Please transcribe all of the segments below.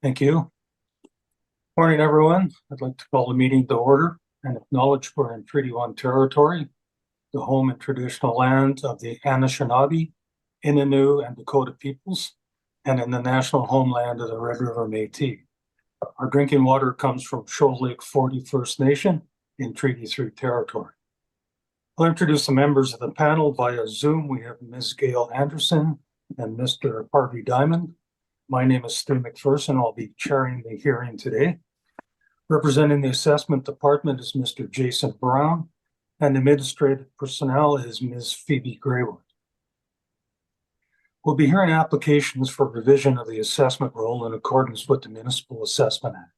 Thank you. Morning, everyone. I'd like to call the meeting to order and acknowledge we're in Treaty 1 territory, the home and traditional land of the Anishinaabe, Innu, and Dakota peoples, and in the national homeland of the Red River Métis. Our drinking water comes from Shoal Lake 40 First Nation in Treaty 3 territory. I'll introduce the members of the panel via Zoom. We have Ms. Gail Anderson and Mr. Harvey Diamond. My name is Stu McPherson. I'll be chairing the hearing today. Representing the assessment department is Mr. Jason Brown, and administrative personnel is Ms. Phoebe Graywood. We'll be hearing applications for revision of the assessment roll in accordance with the Municipal Assessment Act.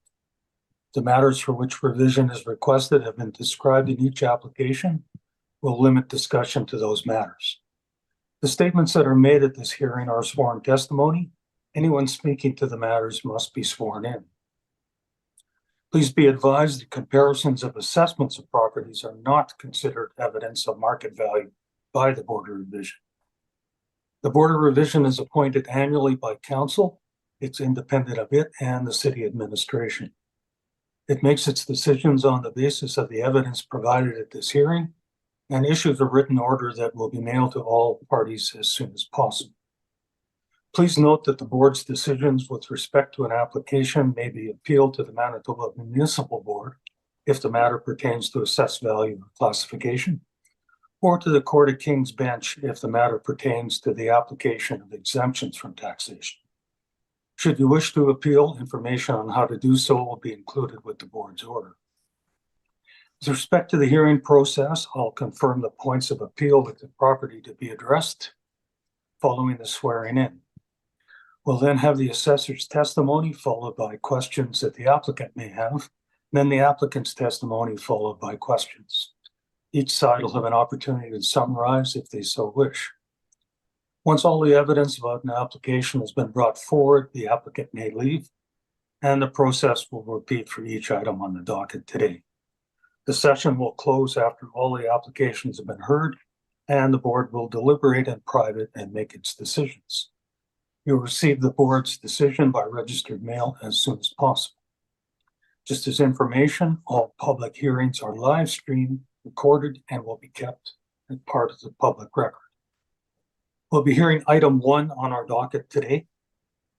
The matters for which revision is requested have been described in each application. We'll limit discussion to those matters. The statements that are made at this hearing are sworn testimony. Anyone speaking to the matters must be sworn in. Please be advised that comparisons of assessments of properties are not considered evidence of market value by the Board of Revision. The Board of Revision is appointed annually by Council. It's independent of it and the City Administration. It makes its decisions on the basis of the evidence provided at this hearing and issues a written order that will be mailed to all parties as soon as possible. Please note that the board's decisions with respect to an application may be appealed to the Manitoba Municipal Board if the matter pertains to assessed value or classification, or to the Court of King's Bench if the matter pertains to the application of exemptions from taxation. Should you wish to appeal, information on how to do so will be included with the board's order. With respect to the hearing process, I'll confirm the points of appeal with the property to be addressed following the swearing in. We'll then have the assessor's testimony followed by questions that the applicant may have, then the applicant's testimony followed by questions. Each side will have an opportunity to summarize if they so wish. Once all the evidence about an application has been brought forward, the applicant may leave, and the process will repeat for each item on the docket today. The session will close after all the applications have been heard, and the board will deliberate in private and make its decisions. You'll receive the board's decision by registered mail as soon as possible. Just as information, all public hearings are live streamed, recorded, and will be kept as part of the public record. We'll be hearing item 1 on our docket today.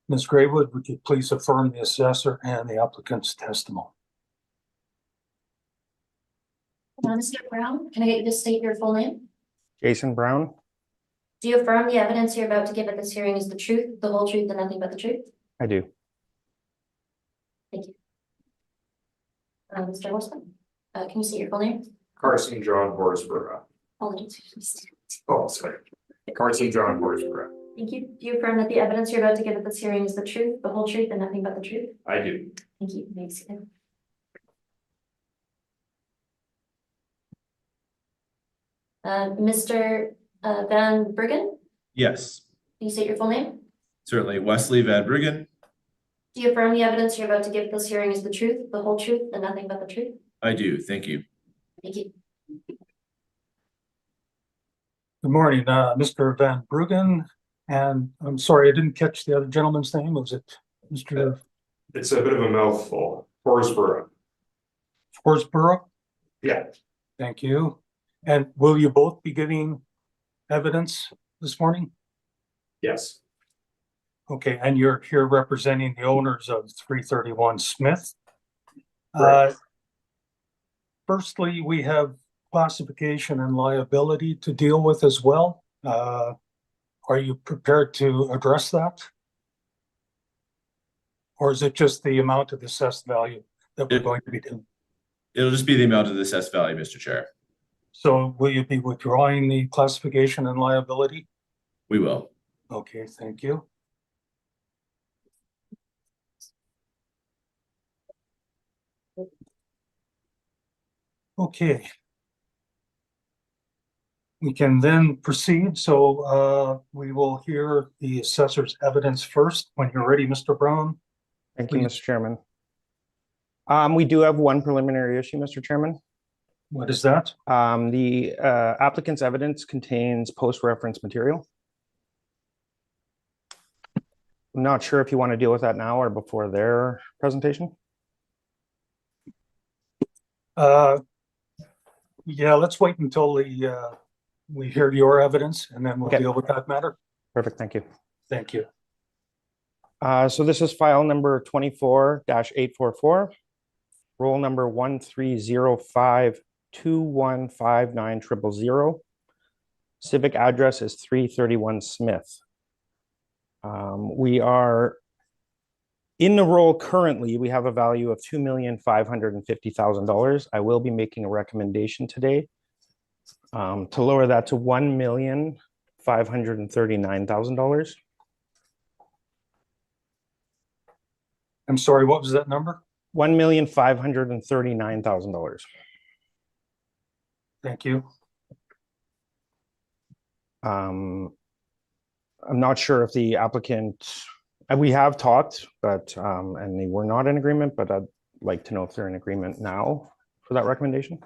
Ms. Graywood, would you please affirm the assessor and the applicant's testimony? Mr. Brown, can I get you to state your full name? Jason Brown. Do you affirm the evidence you're about to give at this hearing is the truth, the whole truth, and nothing but the truth? I do. Thank you. Mr. Horseman, can you state your full name? Carson John Horsburgh. Apologies. Oh, sorry. Carson John Horsburgh. Thank you. Do you affirm that the evidence you're about to give at this hearing is the truth, the whole truth, and nothing but the truth? I do. Thank you. Thanks. Mr. Van Bruggen, Yes, can you state your full name? certainly. Wesley Van Bruggen. Do you affirm the evidence you're about to give at this hearing is the truth, the whole truth, and nothing but the truth? I do. Thank you. Thank you. Good morning, Mr. Van Bruggen. And I'm sorry, I didn't catch the other gentleman's name. Was it Mr. It's a bit of a mouthful. Horsburgh. Horsburgh? Yeah. Thank you. And will you both be giving evidence this morning? Yes. Okay, and you're here representing the owners of 331 Smith. Correct. Firstly, we have classification and liability to deal with as well. Are you prepared to address that? Or is it just the amount of assessed value that we're going to be doing? It'll just be the amount of the assessed value, Mr. Chair. So will you be withdrawing the classification and liability? We will. Okay, thank you. Okay. We can then proceed. So we will hear the assessor's evidence first. When you're ready, Mr. Brown. Thank you, Please. Mr. Chairman. We do have one preliminary issue, Mr. Chairman. What is that? The applicant's evidence contains post-reference material. I'm not sure if you want to deal with that now or before their presentation. Yeah, let's wait until we hear your evidence and then we'll Okay. deal with that matter. Perfect, thank you. Thank you. So this is file number 24-844, roll number 13052159000. Civic address is 331 Smith. We are in the roll currently, we have a value of $2,550,000. I will be making a recommendation today to lower that to $1,539,000. I'm sorry, what was that number? $1,539,000. Thank you. I'm not sure if the applicant, we have talked, but, and they were not in agreement, but I'd like to know if they're in agreement now for that recommendation.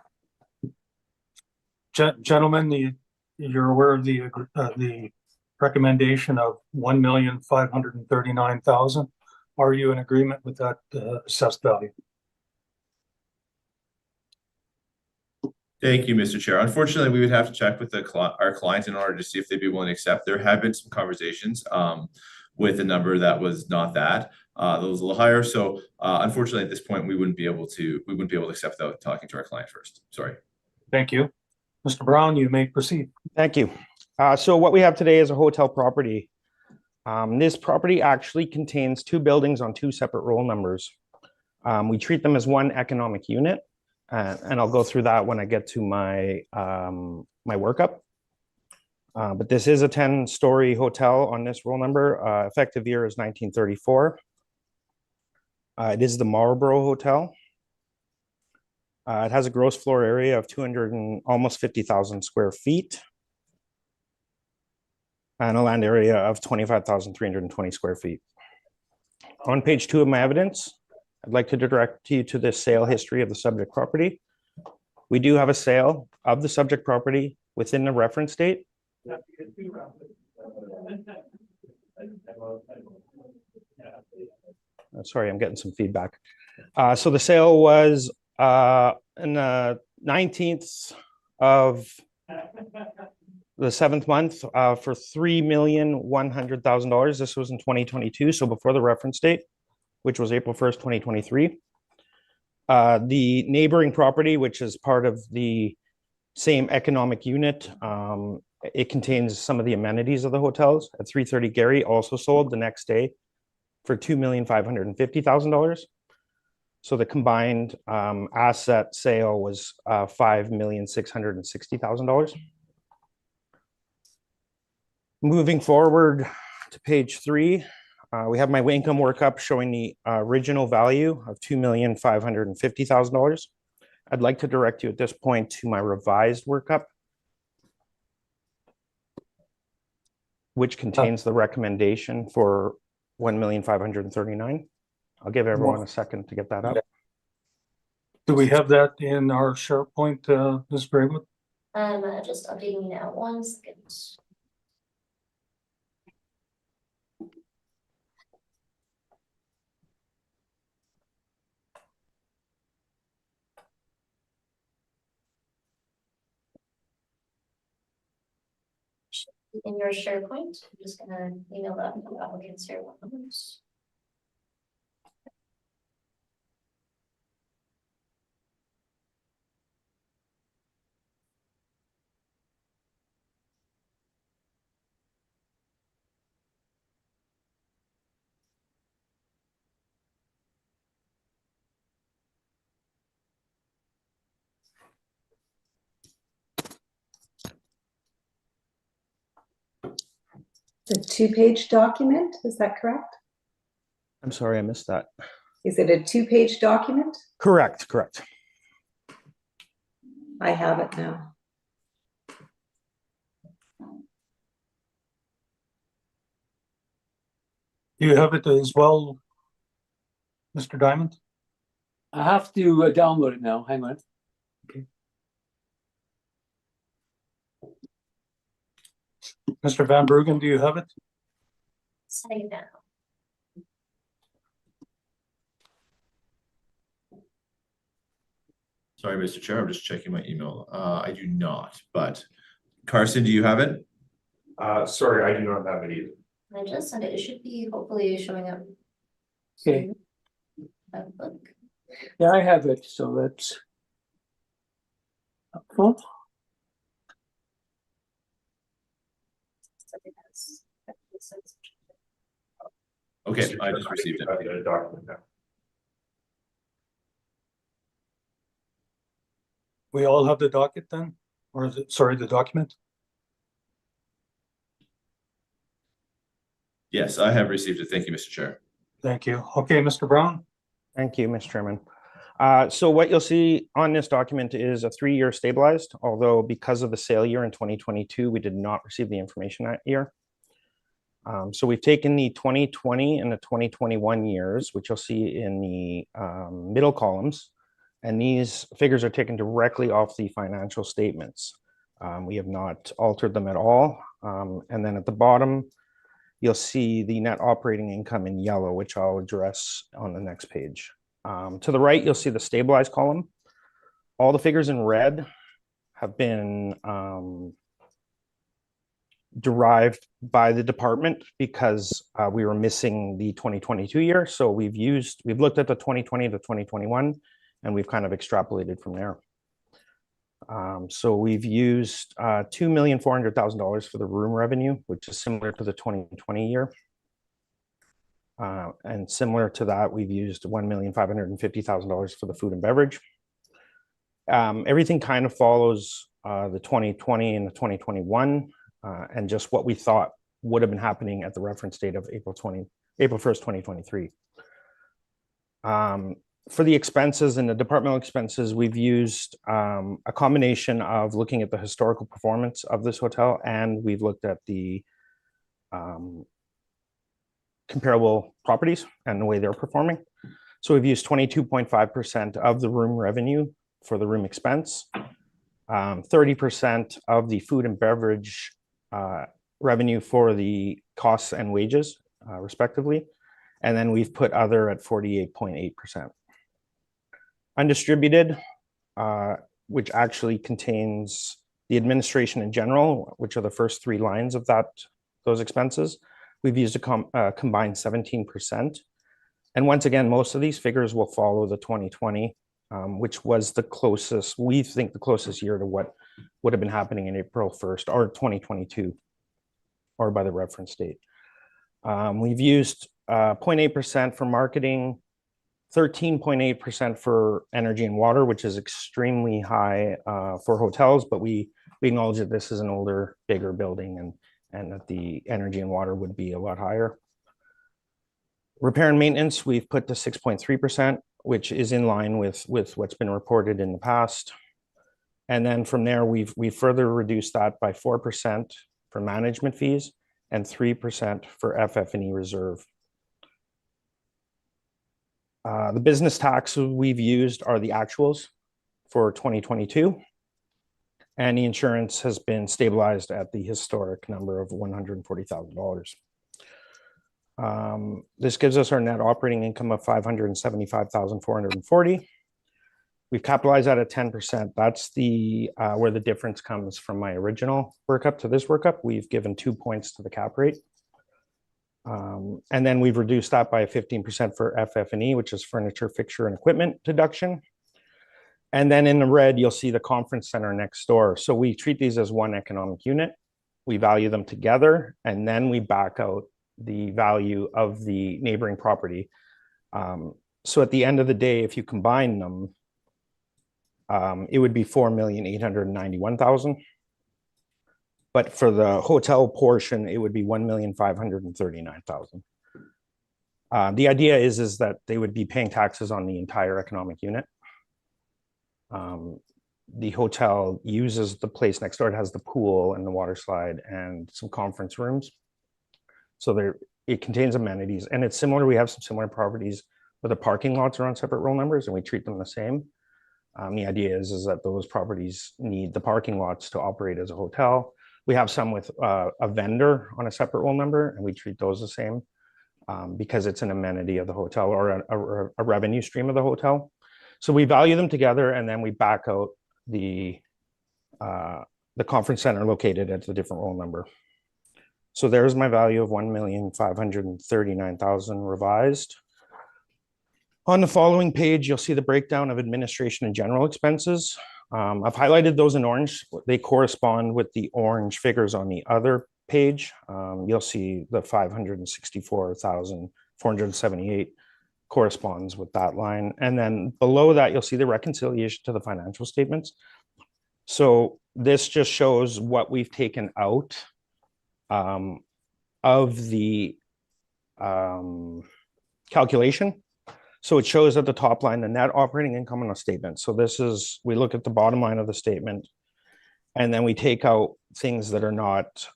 Gentlemen, you're aware of the recommendation of $1,539,000. Are you in agreement with that assessed value? Thank you, Mr. Chair. Unfortunately, we would have to check with our client in order to see if they'd be willing to accept. There have been some conversations with a number that was not that was a little higher. So unfortunately, at this point, we wouldn't be able to accept without talking to our client first. Sorry. Thank you. Mr. Brown, you may proceed. Thank you. So what we have today is a hotel property. This property actually contains two buildings on two separate roll numbers. We treat them as one economic unit, and I'll go through that when I get to my my workup. But this is a 10-story hotel on this roll number. Effective year is 1934. It is the Marlborough Hotel. It has a gross floor area of 200 and almost 50,000 square feet and a land area of 25,320 square feet. On page 2 of my evidence, I'd like to direct you to the sale history of the subject property. We do have a sale of the subject property within the reference date. Sorry, I'm getting some feedback. So the sale was in the 19th of the 7th month for $3,100,000. This was in 2022, so before the reference date, which was April 1st, 2023. The neighboring property, which is part of the same economic unit, it contains some of the amenities of the hotels at 330 Gary, also sold the next day for $2,550,000. So the combined asset sale was $5,660,000. Moving forward to page 3, we have my income workup showing the original value of $2,550,000. I'd like to direct you at this point to my revised workup, which contains the recommendation for $1,539,000. I'll give everyone a second to get that up. Do we have that in our SharePoint, Ms. Graywood? Just updating now, 1 second. In your SharePoint, I'm just gonna email that to the applicants here. It's a 2-page document, is that correct? I'm sorry, I missed that. Is it a 2-page document? Correct. I have it now. Do you have it as well, Mr. Diamond? I have to download it now. Hang on. Mr. Van Bruggen, do you have it? Setting it down. Sorry, Mr. Chair, I'm just checking my email. I do not, but Carson, do you have it? Sorry, I do not have it either. I just sent it. It should be hopefully showing up. Okay. soon. Have a look. Yeah, I have it, so that's. Helpful. Okay, I just received it. I've got a document now. We all have the docket then? Or is it, sorry, the document? Yes, I have received it. Thank you, Mr. Chair. Thank you. Okay, Mr. Brown? Thank you, Mr. Chairman. So what you'll see on this document is a 3-year stabilized, although because of the sale year in 2022, we did not receive the information that year. So we've taken the 2020 and the 2021 years, which you'll see in the middle columns, and these figures are taken directly off the financial statements. We have not altered them at all. And then at the bottom, you'll see the net operating income in yellow, which I'll address on the next page. To the right, you'll see the stabilized column. All the figures in red have been derived by the department because we were missing the 2022 year. So we've looked at the 2020 to 2021, and we've kind of extrapolated from there. So we've used $2,400,000 for the room revenue, which is similar to the 2020 year. And similar to that, we've used $1,550,000 for the food and beverage. Everything kind of follows the 2020 and the 2021, and just what we thought would have been happening at the reference date of April 1st, 2023. For the expenses and the departmental expenses, we've used a combination of looking at the historical performance of this hotel, and we've looked at the comparable properties and the way they're performing. So we've used 22.5% of the room revenue for the room expense, 30% of the food and beverage revenue for the costs and wages, respectively. And then we've put other at 48.8%. Undistributed, which actually contains the administration in general, which are the first 3 lines of those expenses. We've used a combined 17%. And once again, most of these figures will follow the 2020, which was the closest, we think the closest year to what would have been happening in April 1st or 2022, or by the reference date. We've used 0.8% for marketing, 13.8% for energy and water, which is extremely high for hotels, but we acknowledge that this is an older, bigger building, and that the energy and water would be a lot higher. Repair and maintenance, we've put to 6.3%, which is in line with what's been reported in the past. And then from there, we've further reduced that by 4% for management fees and 3% for FF&E reserve. The business tax we've used are the actuals for 2022. And the insurance has been stabilized at the historic number of $140,000. This gives us our net operating income of $575,440. We've capitalized that at 10%. That's the where the difference comes from my original workup to this workup. We've given 2 points to the cap rate. And then we've reduced that by 15% for FF&E, which is furniture, fixture, and equipment deduction. And then in the red, you'll see the conference center next door. So we treat these as one economic unit. We value them together, and then we back out the value of the neighboring property. So at the end of the day, if you combine them, it would be $4,891,000. But for the hotel portion, it would be $1,539,000. The idea is that they would be paying taxes on the entire economic unit. The hotel uses the place next door. It has the pool and the water slide and some conference rooms. So it contains amenities, and it's similar. We have some similar properties where the parking lots are on separate roll numbers, and we treat them the same. The idea is that those properties need the parking lots to operate as a hotel. We have some with a vendor on a separate roll number, and we treat those the same because it's an amenity of the hotel or a revenue stream of the hotel. So we value them together and then we back out the conference center located at the different roll number. So there's my value of 1,539,000 revised. On the following page, you'll see the breakdown of administration and general expenses. I've highlighted those in orange. They correspond with the orange figures on the other page. You'll see the 564,478 corresponds with that line. And then below that, you'll see the reconciliation to the financial statements. So this just shows what we've taken out of the calculation. So it shows at the top line, the net operating income on a statement. So this is, we look at the bottom line of the statement, and then we take out things that are not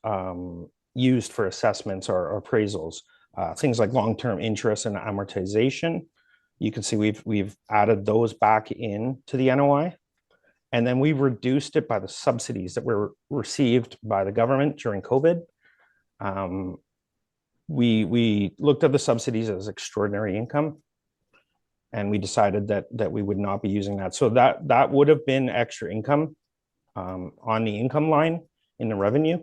used for assessments or appraisals. Things like long-term interest and amortization. You can see we've added those back in to the NOI. And then we've reduced it by the subsidies that were received by the government during COVID. We looked at the subsidies as extraordinary income, and we decided that we would not be using that. So that would have been extra income on the income line in the revenue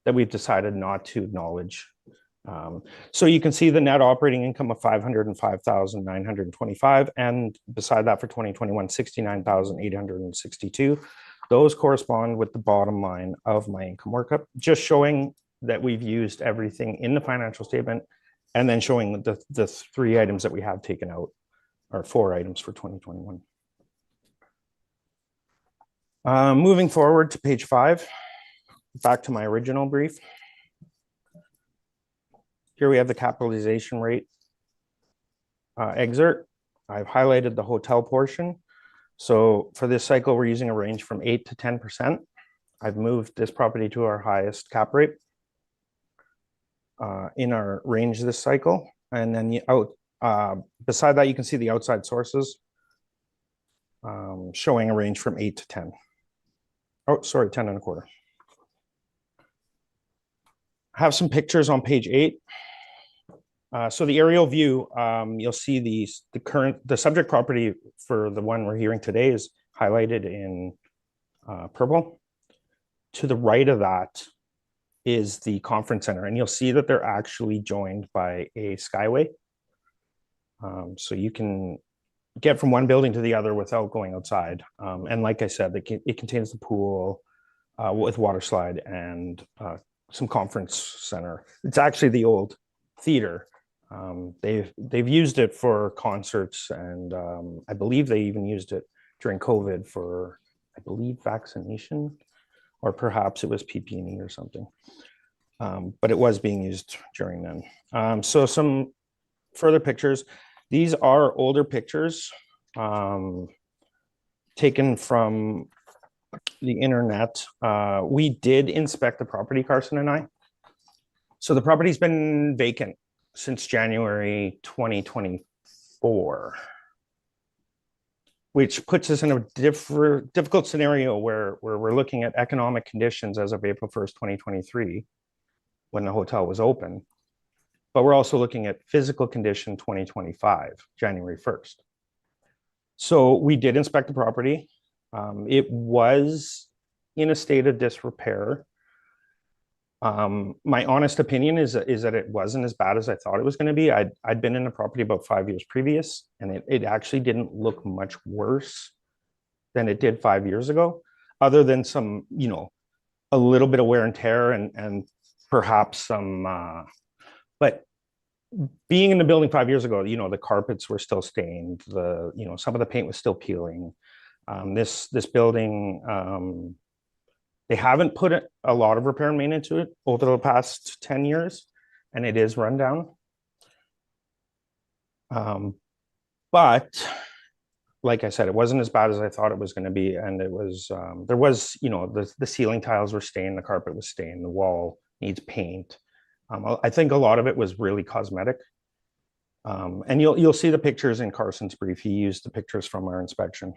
that we've decided not to acknowledge. So you can see the net operating income of 505,925, and beside that for 2021, 69,862. Those correspond with the bottom line of my income workup, just showing that we've used everything in the financial statement, and then showing the 3 items that we have taken out, or 4 items for 2021. Moving forward to page 5, back to my original brief. Here we have the capitalization rate excerpt. I've highlighted the hotel portion. So for this cycle, we're using a range from 8 to 10%. I've moved this property to our highest cap rate in our range this cycle. And then beside that, you can see the outside sources showing a range from 8 to 10. Oh, sorry, 10 and a quarter. I have some pictures on page 8. So the aerial view, you'll see the subject property for the one we're hearing today is highlighted in purple. To the right of that is the conference center, and you'll see that they're actually joined by a skyway. So you can get from one building to the other without going outside. And like I said, it contains the pool with water slide and some conference center. It's actually the old theater. They've used it for concerts, and I believe they even used it during COVID for, I believe, vaccination, or perhaps it was PPE or something. But it was being used during then. So some further pictures. These are older pictures taken from the internet. We did inspect the property, Carson and I. So the property's been vacant since January 2024, which puts us in a difficult scenario where we're looking at economic conditions as of April 1st, 2023, when the hotel was open. But we're also looking at physical condition 2025, January 1st. So we did inspect the property. It was in a state of disrepair. My honest opinion is that it wasn't as bad as I thought it was going to be. I'd been in the property about 5 years previous, and it actually didn't look much worse than it did 5 years ago, other than some, a little bit of wear and tear and perhaps some, but being in the building 5 years ago, the carpets were still stained, some of the paint was still peeling. This building, they haven't put a lot of repair and maintenance to it over the past 10 years, and it is run down. But like I said, it wasn't as bad as I thought it was going to be. And it was, there was, the ceiling tiles were stained, the carpet was stained, the wall needs paint. I think a lot of it was really cosmetic. And you'll see the pictures in Carson's brief. He used the pictures from our inspection.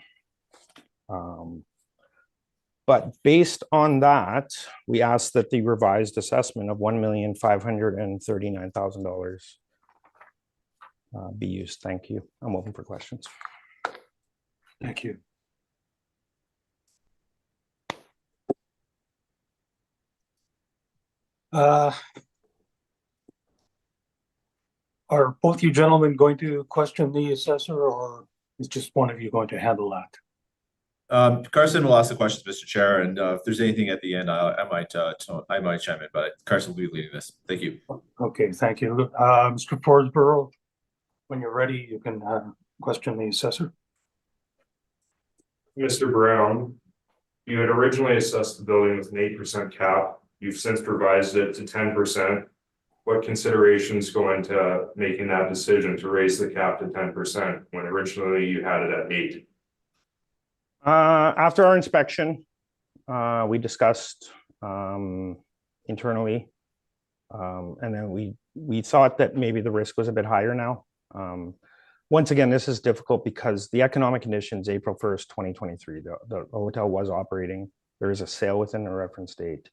But based on that, we asked that the revised assessment of $1,539,000 be used. Thank you. I'm open for questions. Thank you. Are both you gentlemen going to question the assessor, or is just one of you going to handle that? Carson will ask the questions, Mr. Chair, and if there's anything at the end, I might chime in, but Carson will be leading this. Thank you. Okay, thank you. Mr. Forsborough, when you're ready, you can question the assessor. Mr. Brown, you had originally assessed the building with an 8% cap. You've since revised it to 10%. What considerations go into making that decision to raise the cap to 10% when originally you had it at 8%? After our inspection, we discussed internally, and then we thought that maybe the risk was a bit higher now. Once again, this is difficult because the economic conditions, April 1st, 2023, the hotel was operating. There is a sale within the reference date.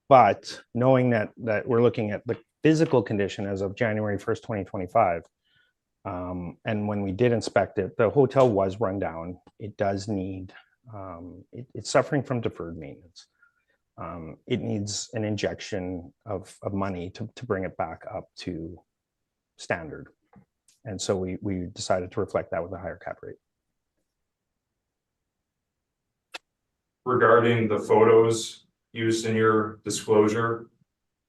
But knowing that we're looking at the physical condition as of January 1st, 2025, and when we did inspect it, the hotel was run down. It does need, it's suffering from deferred maintenance. It needs an injection of money to bring it back up to standard. And so we decided to reflect that with a higher cap rate. Regarding the photos used in your disclosure,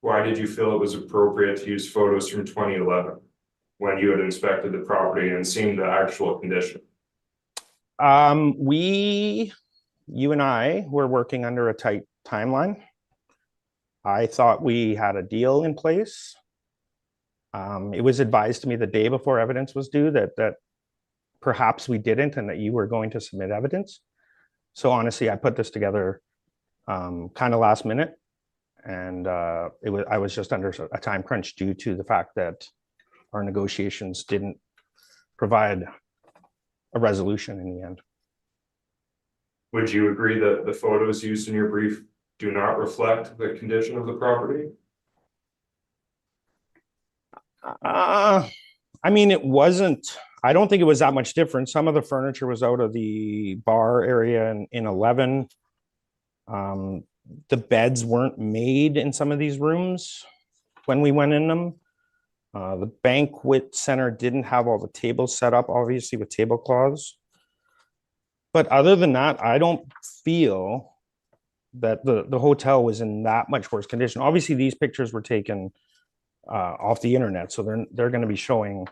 why did you feel it was appropriate to use photos from 2011 when you had inspected the property and seen the actual condition? You and I were working under a tight timeline. I thought we had a deal in place. It was advised to me the day before evidence was due that perhaps we didn't and that you were going to submit evidence. So honestly, I put this together kind of last minute, and I was just under a time crunch due to the fact that our negotiations didn't provide a resolution in the end. Would you agree that the photos used in your brief do not reflect the condition of the property? I mean, it wasn't, I don't think it was that much different. Some of the furniture was out of the bar area in 11. The beds weren't made in some of these rooms when we went in them. The banquet center didn't have all the tables set up, obviously, with tablecloths. But other than that, I don't feel that the hotel was in that much worse condition. Obviously, these pictures were taken off the internet, so they're going to be showing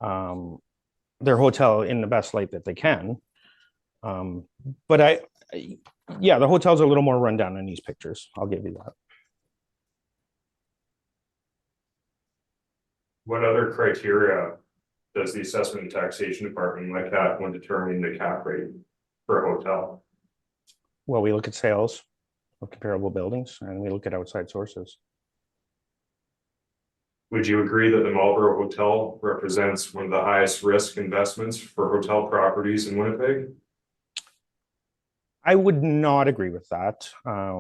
their hotel in the best light that they can. But yeah, the hotel's a little more rundown in these pictures. I'll give you that. What other criteria does the assessment and taxation department look at when determining the cap rate for a hotel? Well, we look at sales of comparable buildings, and we look at outside sources. Would you agree that the Marlborough Hotel represents one of the highest risk investments for hotel properties in Winnipeg? I would not agree with that.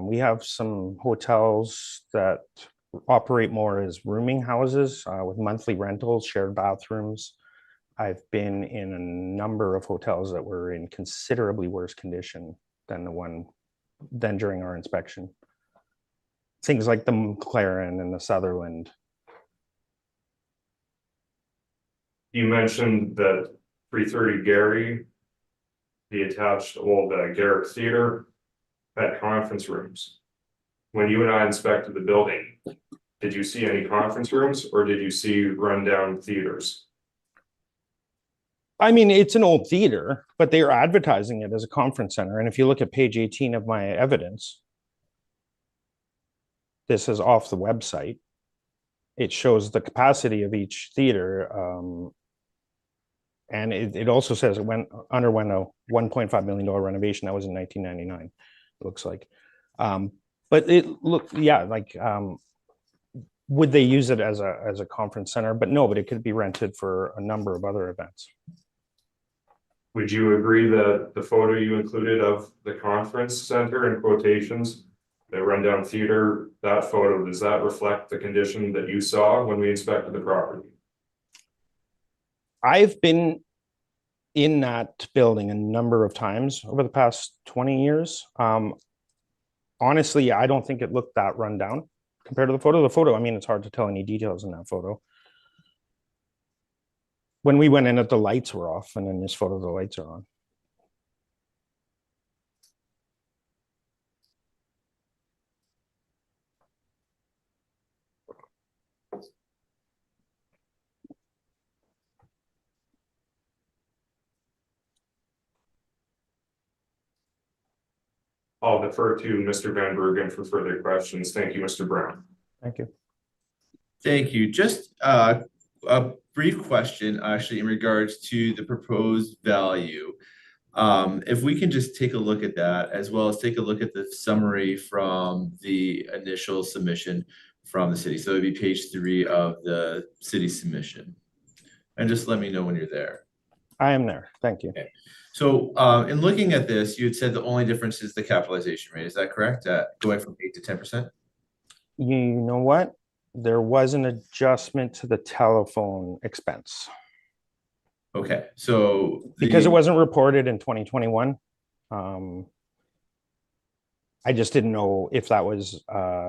We have some hotels that operate more as rooming houses with monthly rentals, shared bathrooms. I've been in a number of hotels that were in considerably worse condition than during our inspection. Things like the McLaren and the Sutherland. You mentioned that 330 Gary, the attached old Garrick Theater, had conference rooms. When you and I inspected the building, did you see any conference rooms or did you see rundown theaters? I mean, it's an old theater, but they are advertising it as a conference center. And if you look at page 18 of my evidence, this is off the website. It shows the capacity of each theater. And it also says it underwent a $1.5 million renovation. That was in 1999, it looks like. But it looked, yeah, like, would they use it as a conference center? But no, but it could be rented for a number of other events. Would you agree that the photo you included of the conference center in quotations, the rundown theater, that photo, does that reflect the condition that you saw when we inspected the property? I've been in that building a number of times over the past 20 years. Honestly, I don't think it looked that run down compared to the photo. The photo, I mean, it's hard to tell any details in that photo. When we went in it, the lights were off, and in this photo, the lights are on. I'll defer to Mr. Van Bergen for further questions. Thank you, Mr. Brown. Thank you. Thank you. Just a brief question, actually, in regards to the proposed value. If we can just take a look at that, as well as take a look at the summary from the initial submission from the city. So it'd be page 3 of the city submission. And just let me know when you're there. I am there. Thank you. Okay. So in looking at this, you had said the only difference is the capitalization rate. Is that correct? Going from 8 to 10%? You know what? There was an adjustment to the telephone expense Okay, so because it wasn't reported in 2021. I just didn't know if that was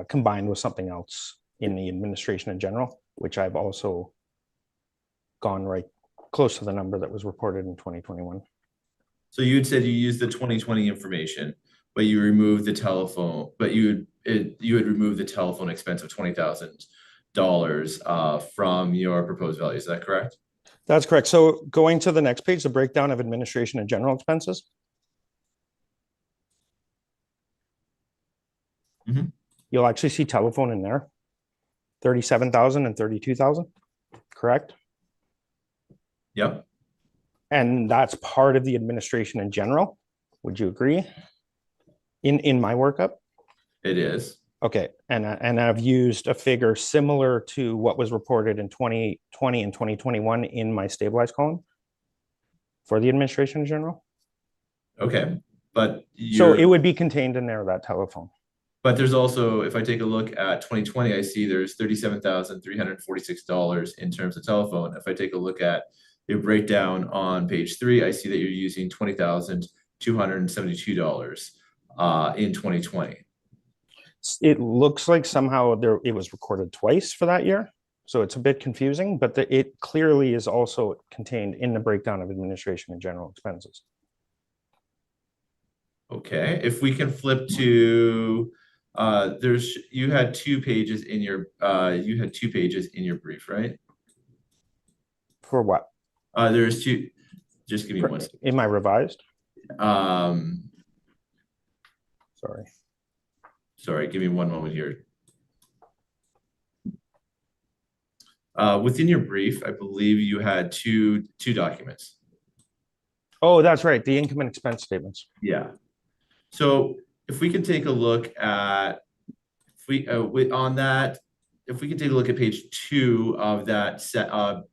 combined with something else in the administration in general, which I've also gone right close to the number that was reported in 2021. So you had said you used the 2020 information, but you removed the telephone, but you had removed the telephone expense of $20,000 from your proposed value. Is that correct? That's correct. So going to the next page, the breakdown of administration and general expenses. Mhm. You'll actually see telephone in there, 37,000 and 32,000, correct? Yep. And that's part of the administration in general. Would you agree? In my workup? It is. Okay, and I've used a figure similar to what was reported in 2020 and 2021 in my stabilized column for the administration in general. Okay, but So it would be contained in there, that telephone. But there's also, if I take a look at 2020, I see there's $37,346 in terms of telephone. If I take a look at your breakdown on page 3, I see that you're using $20,272 in 2020. It looks like somehow it was recorded twice for that year. So it's a bit confusing, but it clearly is also contained in the breakdown of administration and general expenses. Okay, if we can flip to, you had 2 pages in your brief, right? For what? There's 2, just give me one second. In my revised? Sorry, give me one moment here. Within your brief, I believe you had two documents. Oh, that's right. The income and expense statements. Yeah. So if we can take a look at, if we can take a look at page 2 of that set,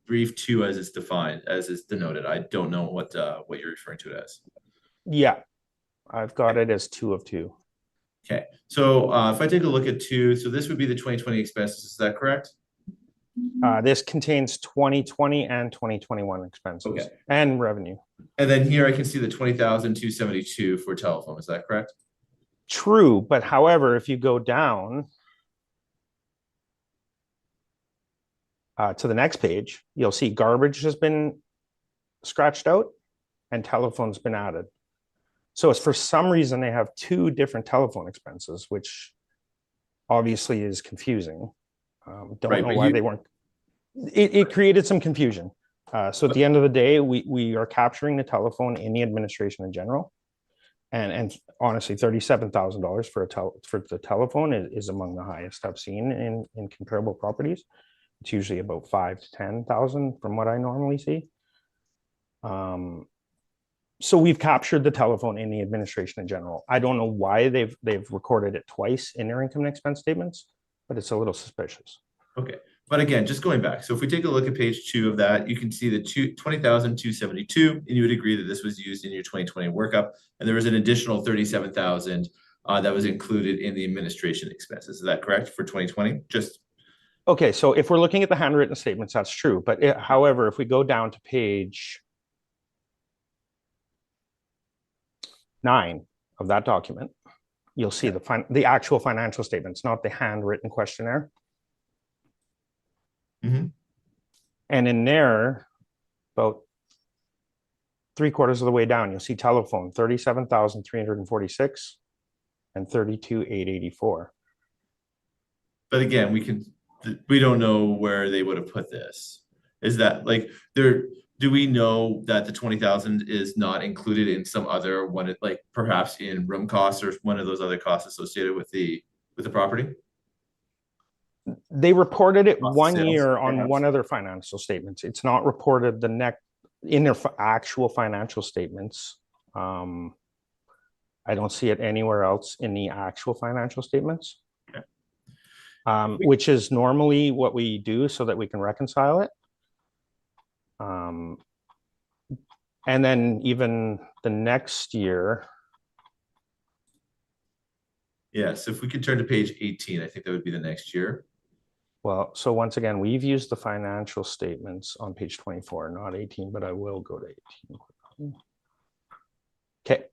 brief 2 as it's defined, as it's denoted. I don't know what you're referring to it as. Yeah, I've got it as 2 of 2. Okay, so if I take a look at 2, so this would be the 2020 expenses, is that correct? This contains 2020 and 2021 expenses. Okay. And revenue. And then here I can see the 20,272 for telephone, is that correct? True, but however, if you go down to the next page, you'll see garbage has been scratched out and telephone's been added. So it's for some reason they have 2 different telephone expenses, which obviously is confusing. Don't know why they weren't. It created some confusion. So at the end of the day, we are capturing the telephone in the administration in general. And honestly, $37,000 for the telephone is among the highest I've seen in comparable properties. It's usually about 5,000 to 10,000 from what I normally see. So we've captured the telephone in the administration in general. I don't know why they've recorded it twice in their income and expense statements, but it's a little suspicious. Okay, but again, just going back. So if we take a look at page 2 of that, you can see the 20,272, and you would agree that this was used in your 2020 workup, and there was an additional 37,000 that was included in the administration expenses. Is that correct for 2020? Okay, so if we're looking at the handwritten statements, that's true. But however, if we go down to page 9 of that document, you'll see the actual financial statements, not the handwritten questionnaire. Mhm. And in there, about 3/4 of the way down, you'll see telephone 37,346 and 32,884. But again, we don't know where they would have put this. Is that like do we know that the 20,000 is not included in some other one, like perhaps in room costs or one of those other costs associated with the property? They reported it Cost of one sales, year on perhaps? one of their financial statements. It's not reported in their actual financial statements. I don't see it anywhere else in the actual financial statements. Okay. Which is normally what we do so that we can reconcile it. And then even the next year, Yes, if we could turn to page 18, I think that would be the next year. well, so once again, we've used the financial statements on page 24, not 18, but I will go to 18. Okay.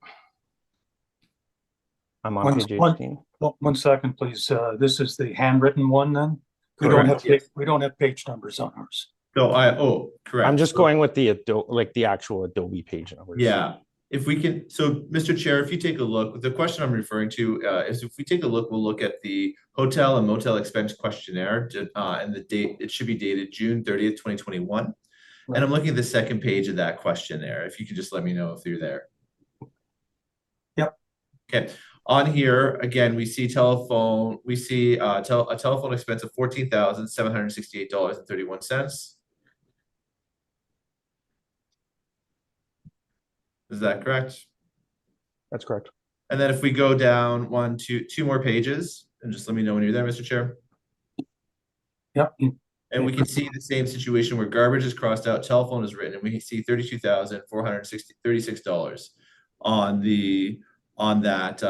I'm on page 18. Well, 1 second, please. This is the handwritten one then? We Correct, yes. we don't have page numbers on ours. So correct. I'm just So- going with the actual Adobe page numbers. Yeah, if we can, so Mr. Chair, if you take a look, the question I'm referring to is if we take a look, we'll look at the hotel and motel expense questionnaire and the date, it should be dated June 30th, 2021. And I'm looking at the second page of that questionnaire. If you could just let me know if you're there. Yep. Okay, on here, again, we see telephone, we see a telephone expense of $14,768.31. Is that correct? That's correct. And then if we go down two more pages, and just let me know when you're there, Mr. Chair. Yep. And we can see the same situation where garbage is crossed out, telephone is written, and we see $32,436 on that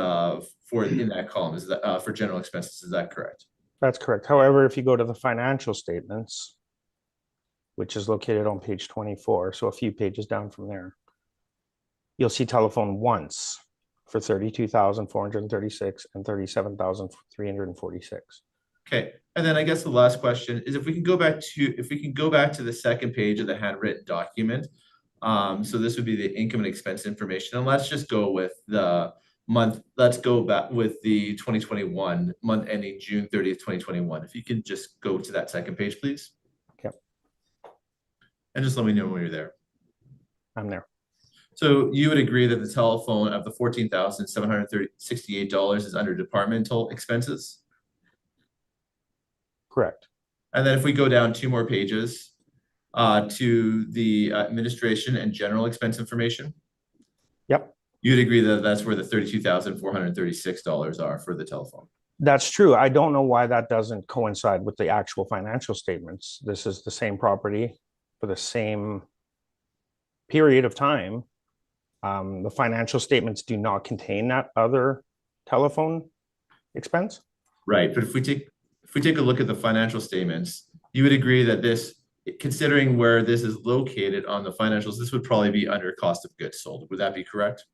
in that column. Is that for general expenses? Is that correct? That's correct. However, if you go to the financial statements, which is located on page 24, so a few pages down from there, you'll see telephone once for 32,436 and 37,346. Okay, and then I guess the last question is if we can go back to the second page of the handwritten document. So this would be the income and expense information, and let's just go with the month. Let's go back with the 2021 month ending June 30th, 2021. If you can just go to that second page, please. Okay. And just let me know when you're there. I'm there. So you would agree that the telephone of the $14,768 is under departmental expenses? Correct. And then if we go down two more pages to the administration and general expense information. Yep. You'd agree that that's where the $32,436 are for the telephone. That's true. I don't know why that doesn't coincide with the actual financial statements. This is the same property for the same period of time. The financial statements do not contain that other telephone expense. Right, but if we take a look at the financial statements, you would agree that this, considering where this is located on the financials, this would probably be under cost of goods sold. Would that be correct?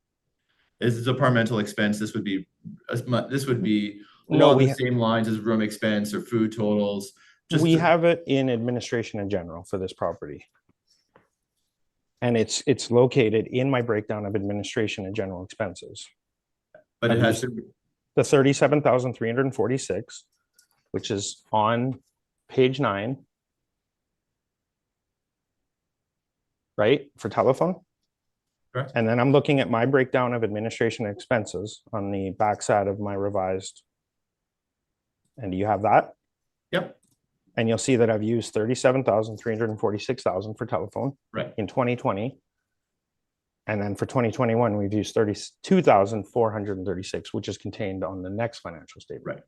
Is this departmental expense? This would be along the same lines as room expense or food totals. We have it in administration in general for this property. And it's located in my breakdown of administration and general expenses. But it has the 37,346, which is on page 9, right, for telephone. Correct. And then I'm looking at my breakdown of administration expenses on the backside of my revised. And do you have that? Yep. And you'll see that I've used 37,346,000 for telephone in 2020. And then for 2021, we've used 32,436, which is contained on the next financial statement.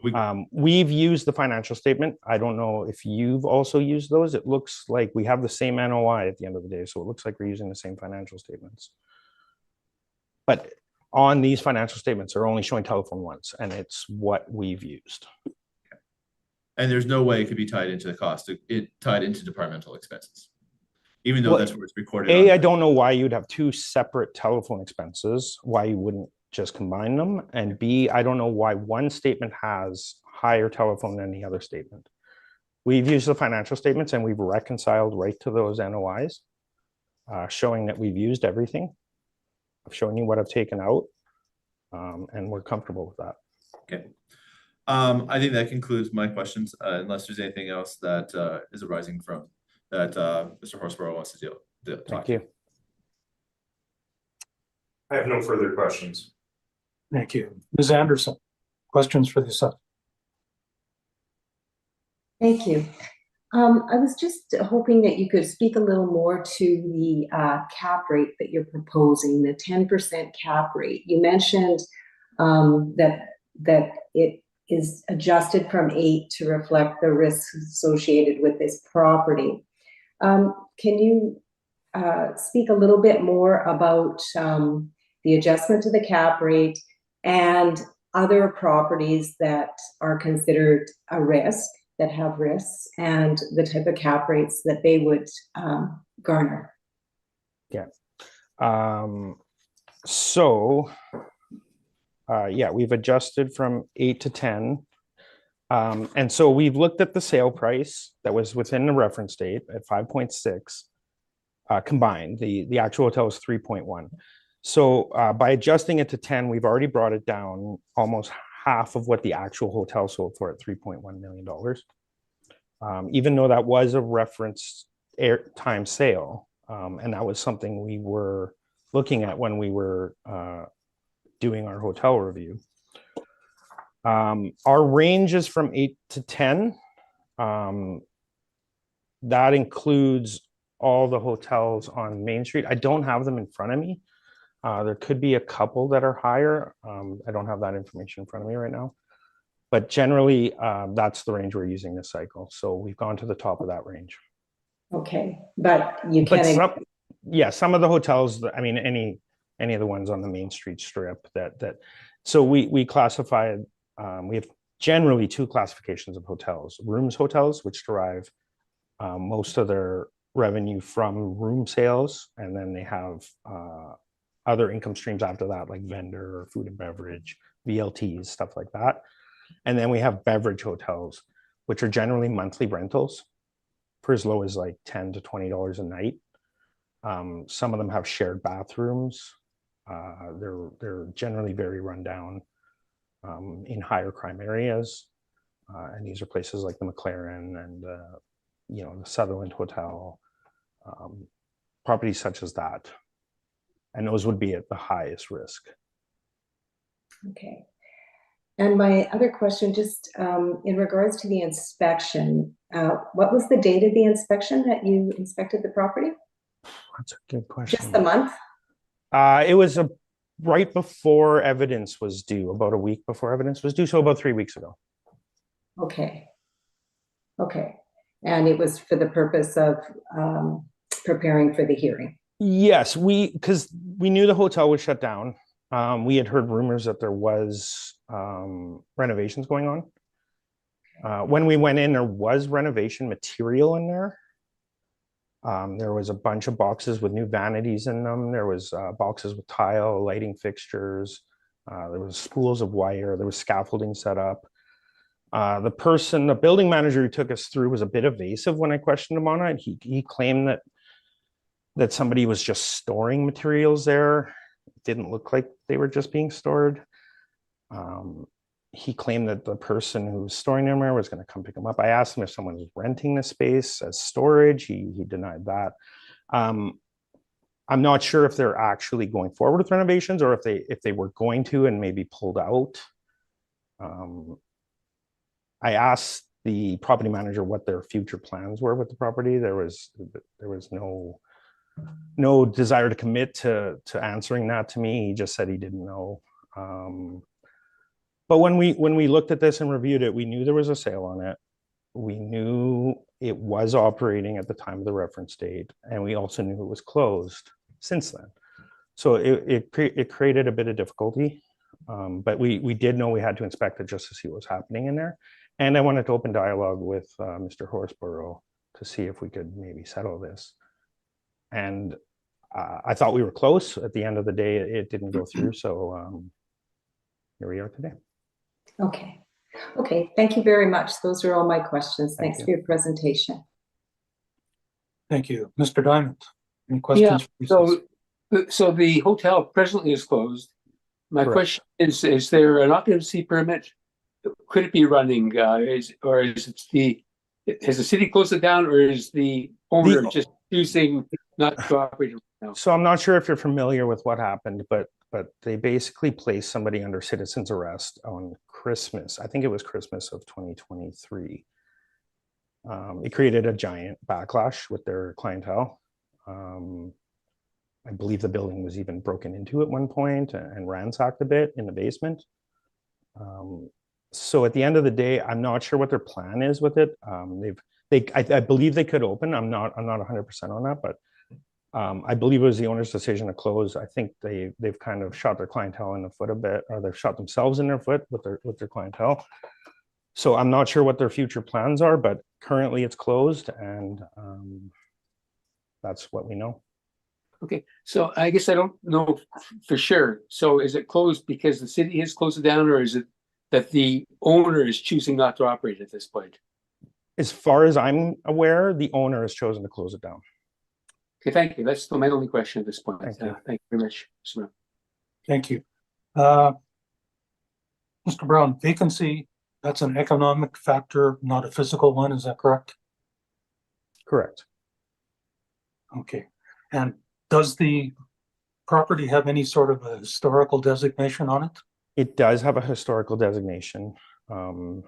Right. We've used the financial statement. I don't know if you've also used those. It looks like we have the same NOI at the end of the day. So it looks like we're using the same financial statements. But on these financial statements, they're only showing telephone once, and it's what we've used. And there's no way it could be tied into the cost, tied into departmental expenses. even though Well, that's where it's recorded. A, on I the- don't know why you'd have two separate telephone expenses, why you wouldn't just combine them. And B, I don't know why one statement has higher telephone than the other statement. We've used the financial statements and we've reconciled right to those NOIs, showing that we've used everything. I've shown you what I've taken out, and we're comfortable with that. Okay. I think that concludes my questions, unless there's anything else that is arising from that Mr. Horsborough wants to talk Thank to. you. I have no further questions. Thank you. Ms. Anderson, questions for the assessor? Thank you. I was just hoping that you could speak a little more to the cap rate that you're proposing, the 10% cap rate. You mentioned that it is adjusted from 8 to reflect the risks associated with this property. Can you speak a little bit more about the adjustment to the cap rate and other properties that are considered a risk, that have risks, and the type of cap rates that they would garner? Yeah. So, yeah, we've adjusted from 8 to 10. And so we've looked at the sale price that was within the reference date at 5.6 combined. The actual hotel was 3.1. So by adjusting it to 10, we've already brought it down almost half of what the actual hotel sold for at $3.1 million. Even though that was a reference time sale, and that was something we were looking at when we were doing our hotel review. Our range is from 8 to 10. That includes all the hotels on Main Street. I don't have them in front of me. There could be a couple that are higher. I don't have that information in front of me right now. But generally, that's the range we're using this cycle. So we've gone to the top of that range. Okay, but you But can. some of the hotels, I mean, any of the ones on the Main Street strip so we classified, we have generally two classifications of hotels: rooms hotels, which derive most of their revenue from room sales, and then they have other income streams after that, like vendor or food and beverage, VLTs, stuff like that. And then we have beverage hotels, which are generally monthly rentals for as low as like $10 to $20 a night. Some of them have shared bathrooms. They're generally very rundown in higher crime areas. And these are places like the McLaren and the Sutherland Hotel, properties such as that. And those would be at the highest risk. Okay. And my other question, just in regards to the inspection, what was the date of the inspection that you inspected the property? That's a good question. Just the month? It was right before evidence was due, about a week before evidence was due, so about 3 weeks ago. Okay. Okay. And it was for the purpose of preparing for the hearing? Yes, because we knew the hotel was shut down. We had heard rumors that there was renovations going on. When we went in, there was renovation material in there. There was a bunch of boxes with new vanities in them. There was boxes with tile, lighting fixtures. There was spools of wire. There was scaffolding set up. The building manager who took us through was a bit evasive when I questioned him on it. He claimed that somebody was just storing materials there. It didn't look like they were just being stored. He claimed that the person who was storing them there was going to come pick them up. I asked him if someone was renting the space as storage. He denied that. I'm not sure if they're actually going forward with renovations or if they were going to and maybe pulled out. I asked the property manager what their future plans were with the property. There was no desire to commit to answering that to me. He just said he didn't know. But when we looked at this and reviewed it, we knew there was a sale on it. We knew it was operating at the time of the reference date, and we also knew it was closed since then. So it created a bit of difficulty, but we did know we had to inspect it just to see what was happening in there. And I wanted to open dialogue with Mr. Horsborough to see if we could maybe settle this. And I thought we were close. At the end of the day, it didn't go through. So here we are today. Okay. Okay, thank you very much. Those are all my questions. Thank Thanks you. for your presentation. Thank you. Mr. Diamond, any questions? for So, Mrs.? so the hotel presently is closed. My Correct. question is there an occupancy permit? Could it be running, has the city closed it down, or is the owner just choosing not to operate it now? So I'm not sure if you're familiar with what happened, but they basically placed somebody under citizen's arrest on Christmas. I think it was Christmas of 2023. It created a giant backlash with their clientele. I believe the building was even broken into at one point and ransacked a bit in the basement. So at the end of the day, I'm not sure what their plan is with it. I believe they could open. I'm not 100% on that, but I believe it was the owner's decision to close. I think they've kind of shot their clientele in the foot a bit, or they've shot themselves in their foot with their clientele. So I'm not sure what their future plans are, but currently it's closed, and that's what we know. Okay, so I guess I don't know for sure. So is it closed because the city has closed it down, or is it that the owner is choosing not to operate at this point? As far as I'm aware, the owner has chosen to close it down. Okay, thank you. That's still my only question at this point. Thank you. Thank you very much, Mr. Brown. Thank you. Mr. Brown, vacancy, that's an economic factor, not a physical one, is that correct? Correct. Okay, and does the property have any sort of a historical designation on it? It does have a historical designation. And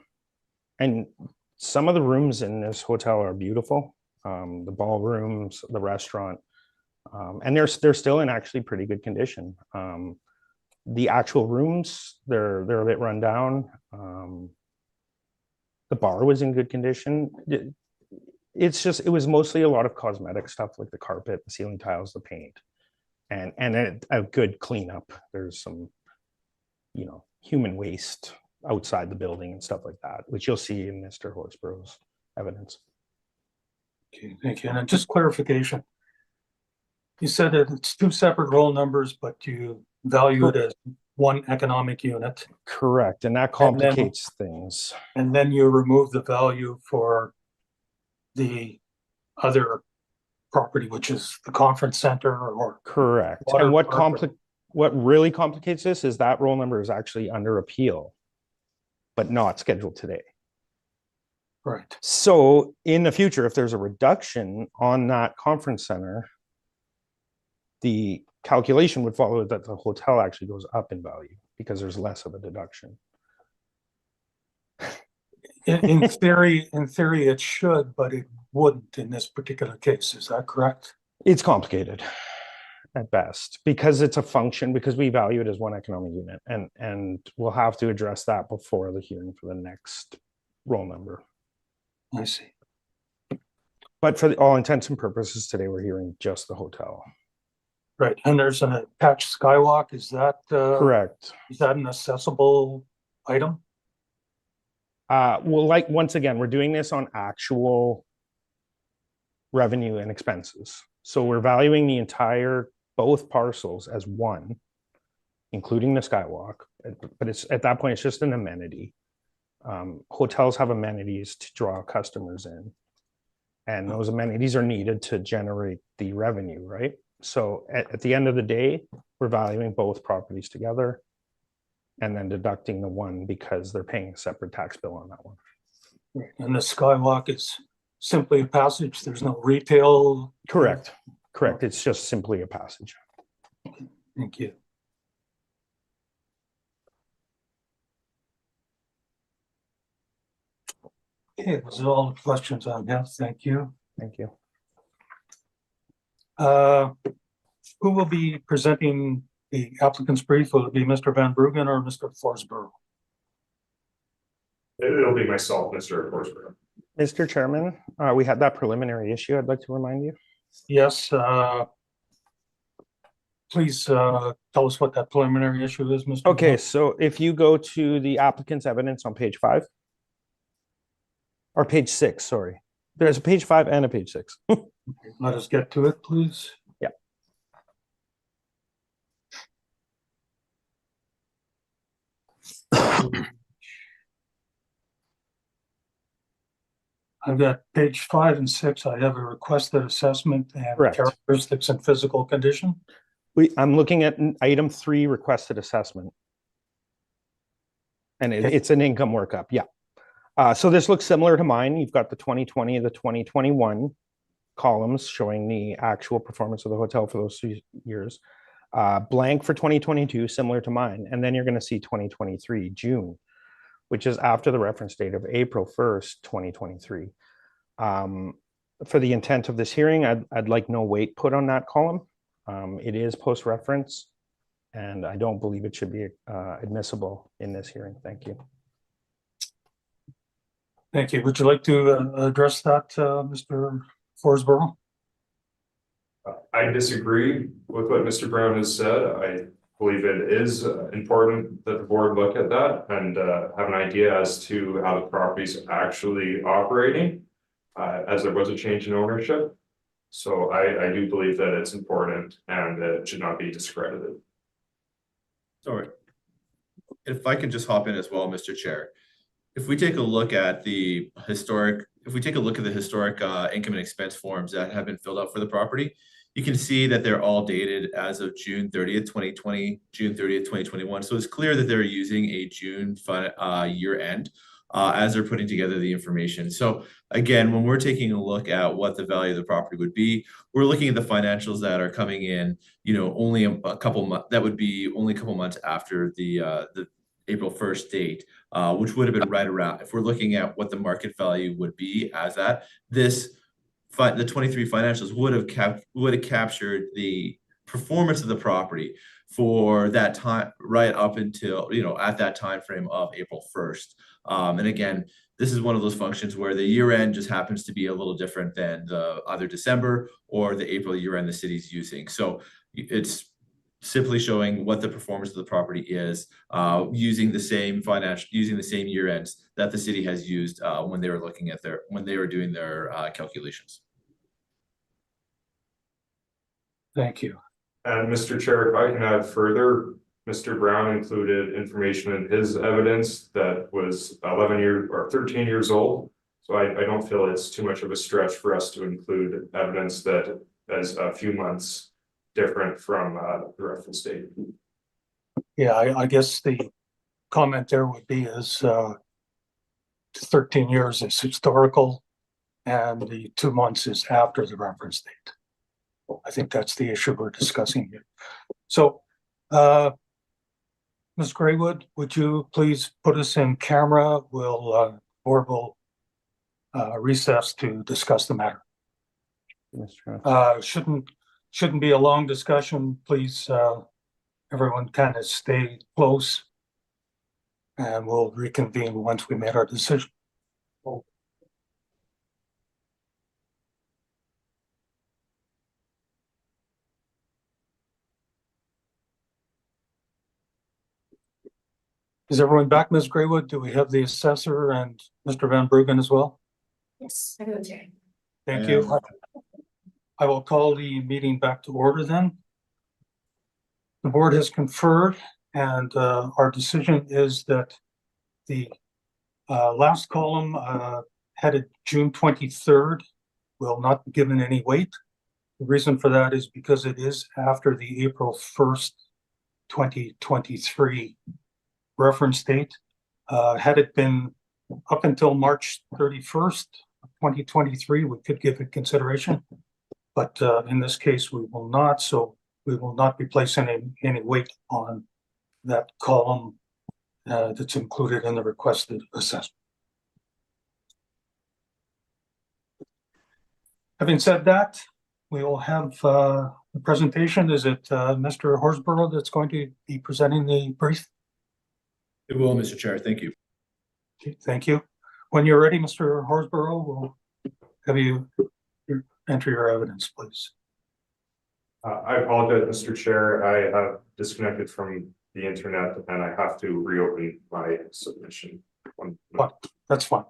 some of the rooms in this hotel are beautiful. The ballrooms, the restaurant, and they're still in actually pretty good condition. The actual rooms, they're a bit run down. The bar was in good condition. It was mostly a lot of cosmetic stuff, like the carpet, the ceiling tiles, the paint, and a good cleanup. There's some, human waste outside the building and stuff like that, which you'll see in Mr. Horsborough's evidence. Okay, thank you. And then just clarification. You said that it's two separate roll numbers, but you value it as one economic unit. Correct, and that complicates things. And then you remove the value for the other property, which is the conference center or. Correct. And what really complicates this is that roll number is actually under appeal, but not scheduled today. Right. So in the future, if there's a reduction on that conference center, the calculation would follow that the hotel actually goes up in value because there's less of a deduction. In theory, it should, but it wouldn't in this particular case. Is that correct? It's complicated at best because it's a function, because we value it as one economic unit, and we'll have to address that before the hearing for the next roll number. I see. But for all intents and purposes, today we're hearing just the hotel. Right, and there's an attached skywalk. Is that Correct. Is that an accessible item? Well, once again, we're doing this on actual revenue and expenses. So we're valuing the both parcels as one, including the skywalk. But it's at that point, it's just an amenity. Hotels have amenities to draw customers in, and those amenities are needed to generate the revenue, right? So at the end of the day, we're valuing both properties together and then deducting the one because they're paying a separate tax bill on that one. Right. And the skywalk is simply a passage. There's no retail. Correct. Correct. It's just simply a passage. Thank you. Okay, those are all the questions I have. Thank you. Thank you. Who will be presenting the applicant's brief? Will it be Mr. Van Bruggen or Mr. Forsborough? It'll be myself, Mr. Horsborough. Mr. Chairman, we had that preliminary issue. I'd like to remind you. Yes. Please tell us what that preliminary issue is, Mr. Okay, so if you go to the applicant's evidence on page 5, or page 6, sorry. There's a page 5 and a page 6. Let us get to it, please. Yeah. I've got page 5 and 6. I have a requested assessment and Correct. characteristics and physical condition. I'm looking at item 3, requested assessment. And Okay. it's an income workup, yeah. So this looks similar to mine. You've got the 2020 and the 2021 columns showing the actual performance of the hotel for those 2 years. Blank for 2022, similar to mine. And then you're going to see 2023, June, which is after the reference date of April 1st, 2023. For the intent of this hearing, I'd like no weight put on that column. It is post-reference, and I don't believe it should be admissible in this hearing. Thank you. Thank you. Would you like to address that, Mr. Forsborough? I disagree with what Mr. Brown has said. I believe it is important that the board look at that and have an idea as to how the property is actually operating, as there was a change in ownership. So I do believe that it's important and it should not be discredited. Sorry. If I could just hop in as well, Mr. Chair. If we take a look at the historic income and expense forms that have been filled out for the property, you can see that they're all dated as of June 30th, 2020, June 30th, 2021. So it's clear that they're using a June year end as they're putting together the information. So again, when we're taking a look at what the value of the property would be, we're looking at the financials that are coming in, only a couple months, that would be only a couple months after the April 1st date, which would have been right around, if we're looking at what the market value would be as that, the 23 financials would have captured the performance of the property for that time, right up until, at that time frame of April 1st. And again, this is one of those functions where the year end just happens to be a little different than the either December or the April year end the city's using. So it's simply showing what the performance of the property is, using the same year ends that the city has used when they were doing their calculations. Thank you. And Mr. Chair, if I can add further, Mr. Brown included information in his evidence that was 11 years or 13 years old. So I don't feel it's too much of a stretch for us to include evidence that is a few months different from the reference date. Yeah, I guess the comment there would be is 13 years is historical and the 2 months is after the reference date. I think that's the issue we're discussing here. So, Ms. Graywood, would you please put us in camera? Board will recess to discuss the matter. Shouldn't be a long discussion. Please, everyone kind of stay close and we'll reconvene once we made our decision. Is everyone back, Ms. Graywood? Do we have the assessor and Mr. Van Bruggen as well? Yes, everyone's here. Thank you. I will call the meeting back to order then. The board has conferred and our decision is that the last column headed June 23rd will not be given any weight. The reason for that is because it is after the April 1st, 2023 reference date. Had it been up until March 31st, 2023, we could give it consideration. But in this case, we will not. So we will not be placing any weight on that column that's included in the requested assessment. Having said that, we will have the presentation. Is it Mr. Horsborough that's going to be presenting the brief? It will, Mr. Chair. Thank you. Okay, thank you. When you're ready, Mr. Horsborough, we'll have you enter your evidence, please. I apologize, Mr. Chair. I have disconnected from the internet and I have to reopen my submission. That's fine.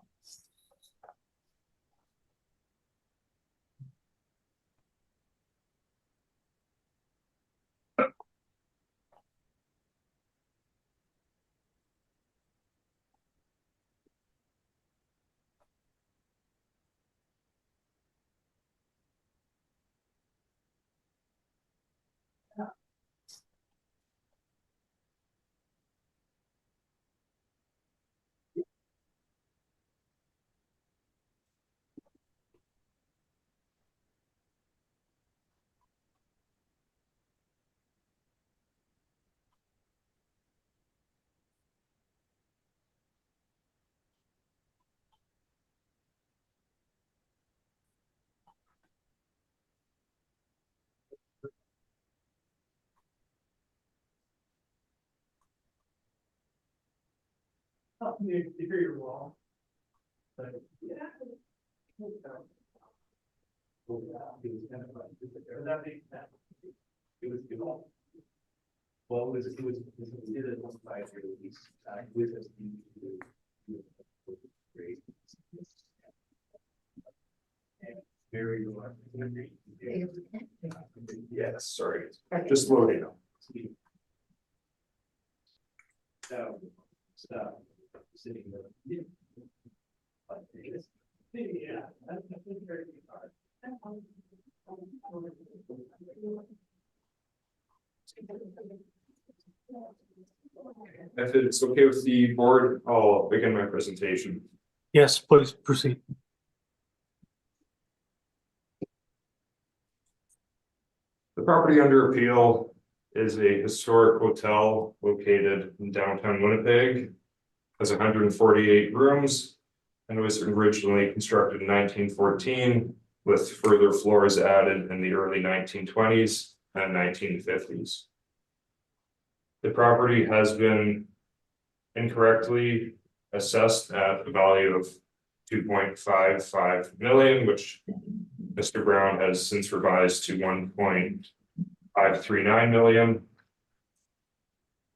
Yes, sorry, just loading up. If it's okay with the board, I'll begin my presentation. Yes, please proceed. The property under appeal is a historic hotel located in downtown Winnipeg. Has 148 rooms and was originally constructed in 1914 with further floors added in the early 1920s and 1950s. The property has been incorrectly assessed at a value of 2.55 million, which Mr. Brown has since revised to 1.539 million.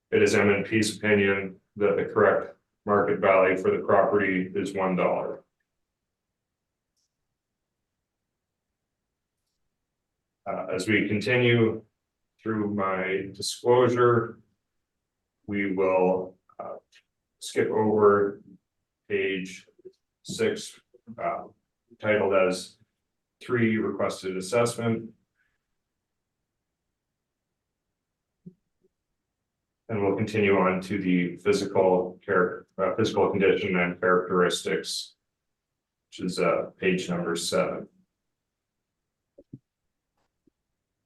It is MNP's opinion that the correct market value for the property is $1. As we continue through my disclosure, we will skip over page 6, titled as 3 requested assessment. And we'll continue on to the physical condition and characteristics, which is page number 7.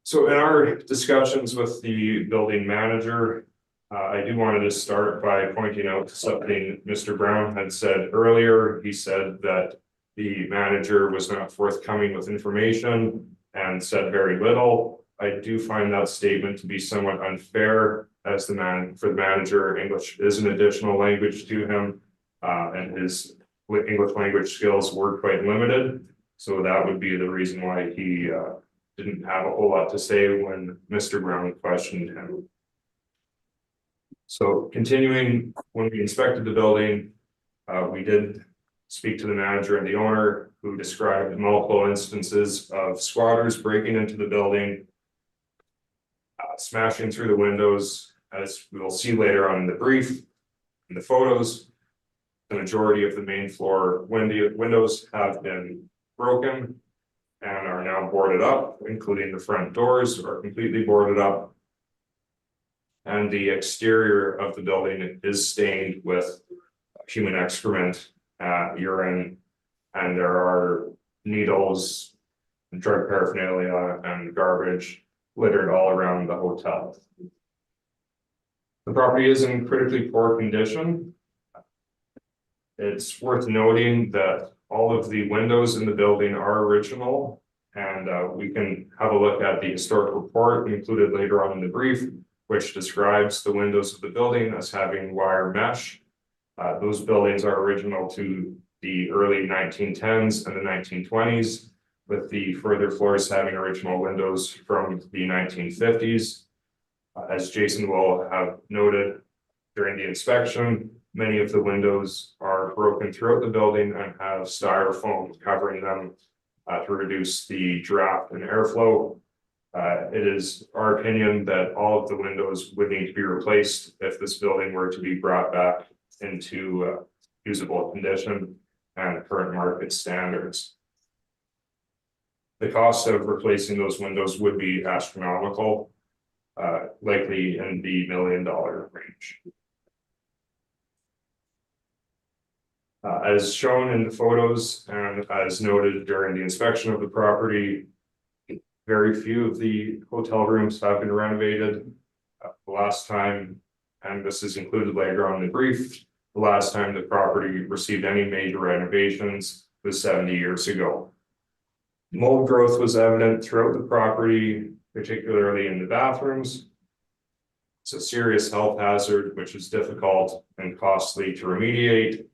So in our discussions with the building manager, I do want to start by pointing out something Mr. Brown had said earlier. He said that the manager was not forthcoming with information and said very little. I do find that statement to be somewhat unfair, as for the manager, English is an additional language to him, and his English language skills were quite limited. So that would be the reason why he didn't have a whole lot to say when Mr. Brown questioned him. So continuing, when we inspected the building, we did speak to the manager and the owner, who described multiple instances of squatters breaking into the building, smashing through the windows. As we will see later on in the brief, in the photos, the majority of the main floor windows have been broken and are now boarded up, including the front doors are completely boarded up. And the exterior of the building is stained with human excrement, urine, and there are needles, drug paraphernalia, and garbage littered all around the hotel. The property is in critically poor condition. It's worth noting that all of the windows in the building are original, and we can have a look at the historic report included later on in the brief, which describes the windows of the building as having wire mesh. Those buildings are original to the early 1910s and the 1920s, with the further floors having original windows from the 1950s. As Jason will have noted during the inspection, many of the windows are broken throughout the building and have styrofoam covering them to reduce the draft and airflow. It is our opinion that all of the windows would need to be replaced if this building were to be brought back into usable condition and current market standards. The cost of replacing those windows would be astronomical, likely in the $1 million range. As shown in the photos and as noted during the inspection of the property, very few of the hotel rooms have been renovated. The last time, and this is included later on in the brief, the last time the property received any major renovations was 70 years ago. Mold growth was evident throughout the property, particularly in the bathrooms. It's a serious health hazard, which is difficult and costly to remediate.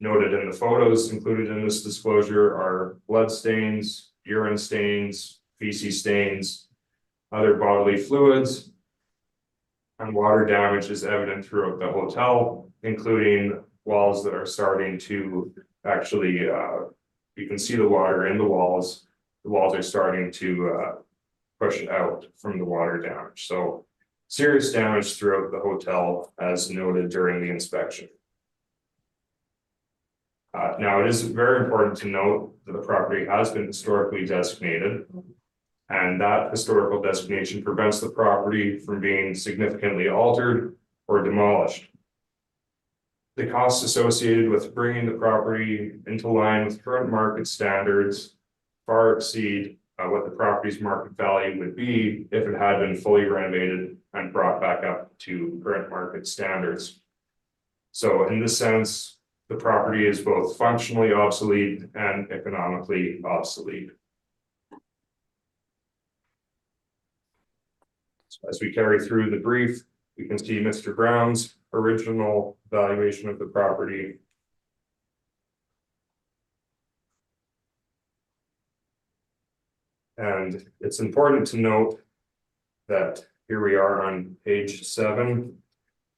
Noted in the photos included in this disclosure are blood stains, urine stains, feces stains, other bodily fluids, and water damage is evident throughout the hotel, including walls that are starting to actually, you can see the water in the walls. The walls are starting to push out from the water damage. So serious damage throughout the hotel as noted during the inspection. Now, it is very important to note that the property has been historically designated, and that historical designation prevents the property from being significantly altered or demolished. The costs associated with bringing the property into line with current market standards far exceed what the property's market value would be if it had been fully renovated and brought back up to current market standards. So in this sense, the property is both functionally obsolete and economically obsolete. So as we carry through the brief, we can see Mr. Brown's original valuation of the property. And it's important to note that here we are on page 7.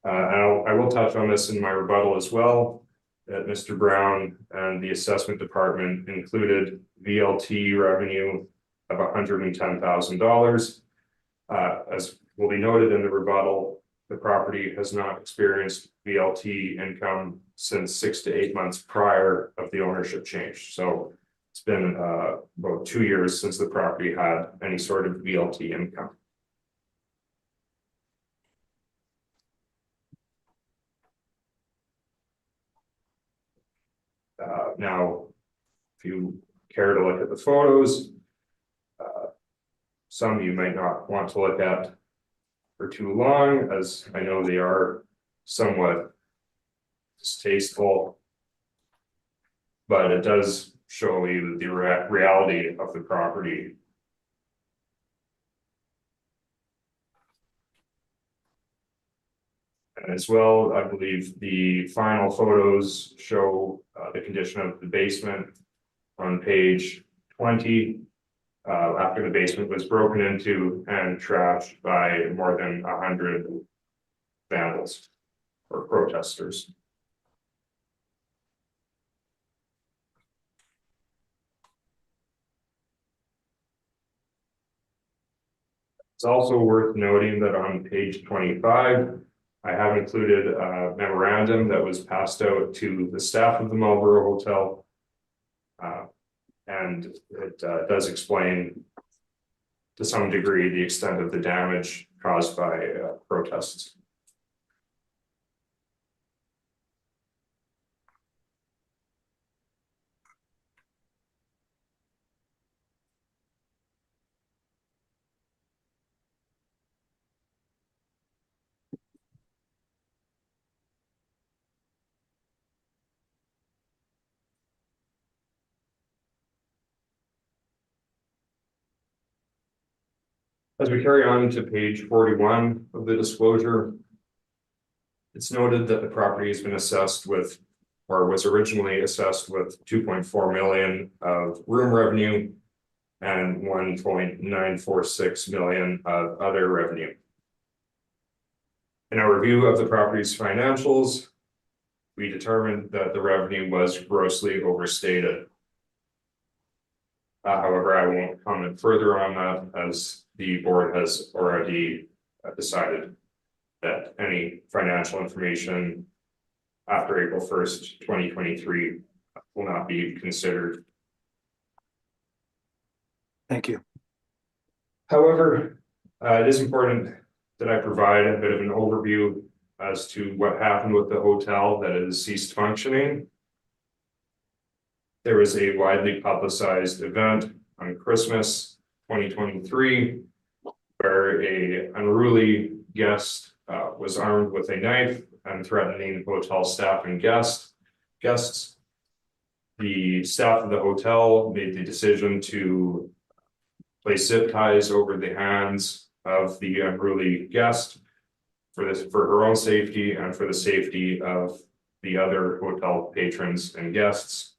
I will touch on this in my rebuttal as well, that Mr. Brown and the assessment department included VLT revenue of $110,000. As will be noted in the rebuttal, the property has not experienced VLT income since 6 to 8 months prior of the ownership change. So it's been about 2 years since the property had any sort of VLT income. Now, if you care to look at the photos, some you might not want to look at for too long, as I know they are somewhat distasteful, but it does show you the reality of the property. And as well, I believe the final photos show the condition of the basement on page 20. After the basement was broken into and trashed by more than 100 vandals or protesters. It's also worth noting that on page 25, I have included a memorandum that was passed out to the staff of the Marlborough Hotel. And it does explain to some degree the extent of the damage caused by protests. As we carry on to page 41 of the disclosure, it's noted that the property has been assessed with, or was originally assessed with 2.4 million of room revenue and 1.946 million of other revenue. In our review of the property's financials, we determined that the revenue was grossly overstated. However, I won't comment further on that, as the board has already decided that any financial information after April 1st, 2023 will not be considered. Thank you. However, it is important that I provide a bit of an overview as to what happened with the hotel that has ceased functioning. There was a widely publicized event on Christmas 2023 where an unruly guest was armed with a knife and threatening hotel staff and guests. The staff of the hotel made the decision to place zip ties over the hands of the unruly guest for her own safety and for the safety of the other hotel patrons and guests.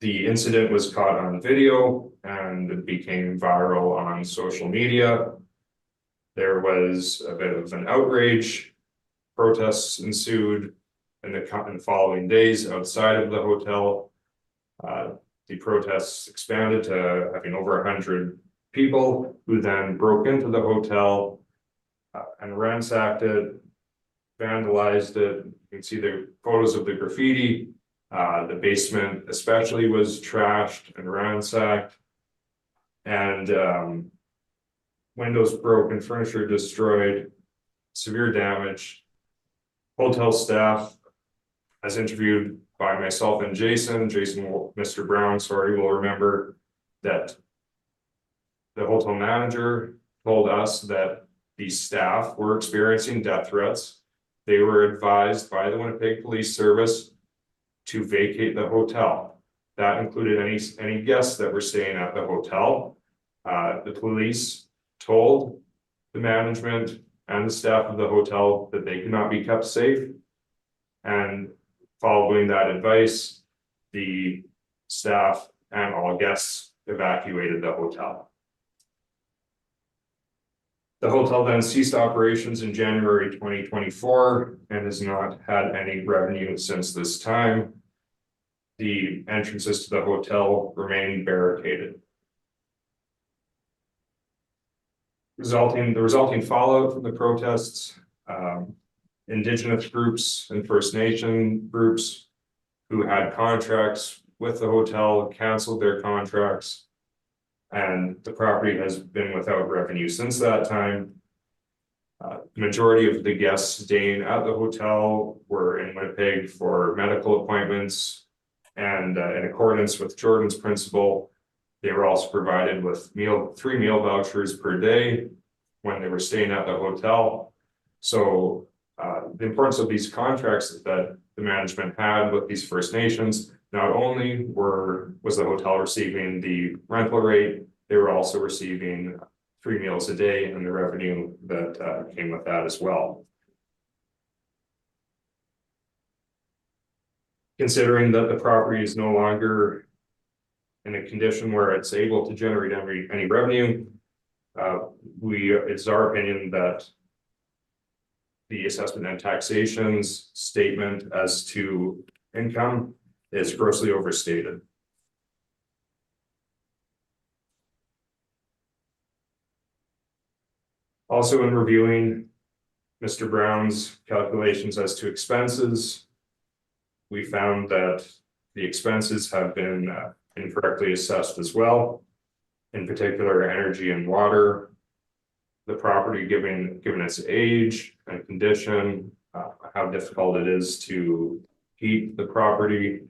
The incident was caught on video and it became viral on social media. There was a bit of an outrage. Protests ensued in the following days outside of the hotel. The protests expanded to having over 100 people who then broke into the hotel and ransacked it, vandalized it. You can see the photos of the graffiti. The basement especially was trashed and ransacked, and windows broken, furniture destroyed, severe damage. Hotel staff, as interviewed by myself and Jason, Mr. Brown, sorry, will remember that the hotel manager told us that the staff were experiencing death threats. They were advised by the Winnipeg Police Service to vacate the hotel. That included any guests that were staying at the hotel. The police told the management and the staff of the hotel that they could not be kept safe. And following that advice, the staff and all guests evacuated the hotel. The hotel then ceased operations in January 2024 and has not had any revenue since this time. The entrances to the hotel remain barricaded. The resulting fallout from the protests, Indigenous groups and First Nation groups who had contracts with the hotel canceled their contracts, and the property has been without revenue since that time. The majority of the guests staying at the hotel were in Winnipeg for medical appointments, and in accordance with Jordan's principle, they were also provided with 3 meal vouchers per day when they were staying at the hotel. So the importance of these contracts that the management had with these First Nations, not only was the hotel receiving the rental rate, they were also receiving 3 meals a day and the revenue that came with that as well. Considering that the property is no longer in a condition where it's able to generate any revenue, it's our opinion that the assessment and taxations statement as to income is grossly overstated. Also, in reviewing Mr. Brown's calculations as to expenses, we found that the expenses have been incorrectly assessed as well. In particular, energy and water. The property, given its age and condition, how difficult it is to heat the property.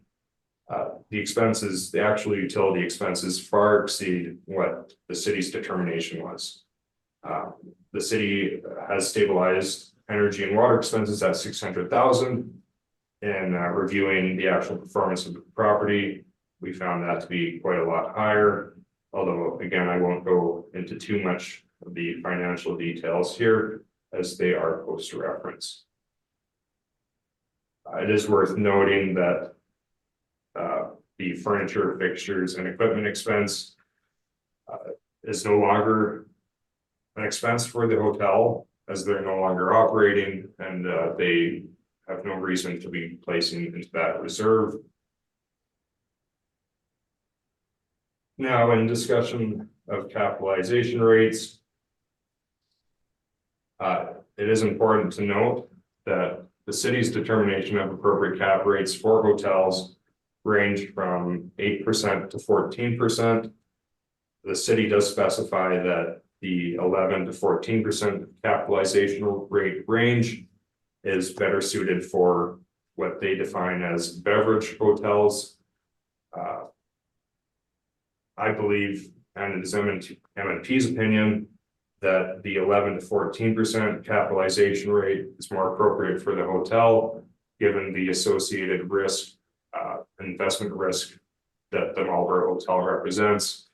The actual utility expenses far exceed what the city's determination was. The city has stabilized energy and water expenses at $600,000. In reviewing the actual performance of the property, we found that to be quite a lot higher. Although, again, I won't go into too much of the financial details here, as they are post-reference. It is worth noting that the furniture, fixtures, and equipment expense is no longer an expense for the hotel, as they're no longer operating, and they have no reason to be placing into that reserve. Now, in discussion of capitalization rates, it is important to note that the city's determination of appropriate cap rates for hotels range from 8% to 14%. The city does specify that the 11 to 14% capitalization rate range is better suited for what they define as beverage hotels. I believe, and it is M&P's opinion, that the 11 to 14% capitalization rate is more appropriate for the hotel, given the associated risk, investment risk that the Marlborough Hotel represents.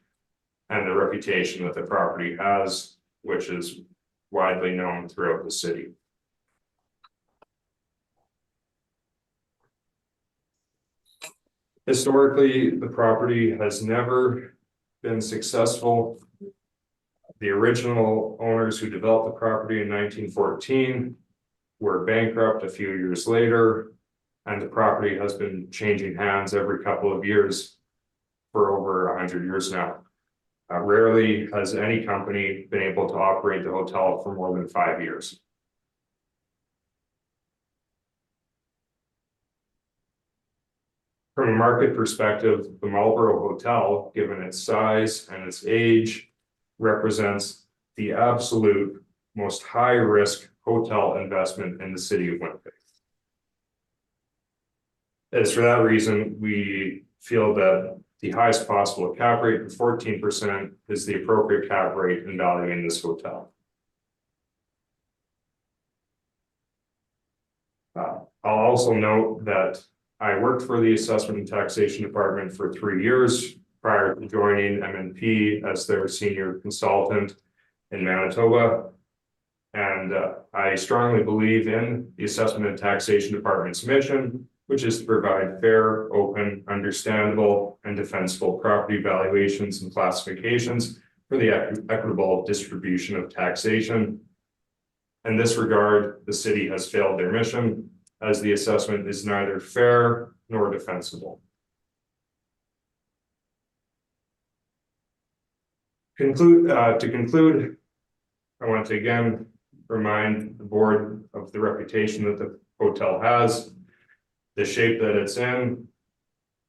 and the reputation that the property has, which is widely known throughout the city. Historically, the property has never been successful. The original owners who developed the property in 1914 were bankrupt a few years later, and the property has been changing hands every couple of years for over 100 years now. Rarely has any company been able to operate the hotel for more than 5 years. From a market perspective, the Marlborough Hotel, given its size and its age, represents the absolute most high-risk hotel investment in the city of Winnipeg. It's for that reason we feel that the highest possible cap rate of 14% is the appropriate cap rate in valuing this hotel. I'll also note that I worked for the Assessment and Taxation Department for 3 years prior to joining MNP as their senior consultant in Manitoba. And I strongly believe in the Assessment and Taxation Department's mission, which is to provide fair, open, understandable, and defensible property valuations and classifications for the equitable distribution of taxation. In this regard, the city has failed their mission, as the assessment is neither fair nor defensible. To conclude, I want to again remind the board of the reputation that the hotel has, the shape that it's in,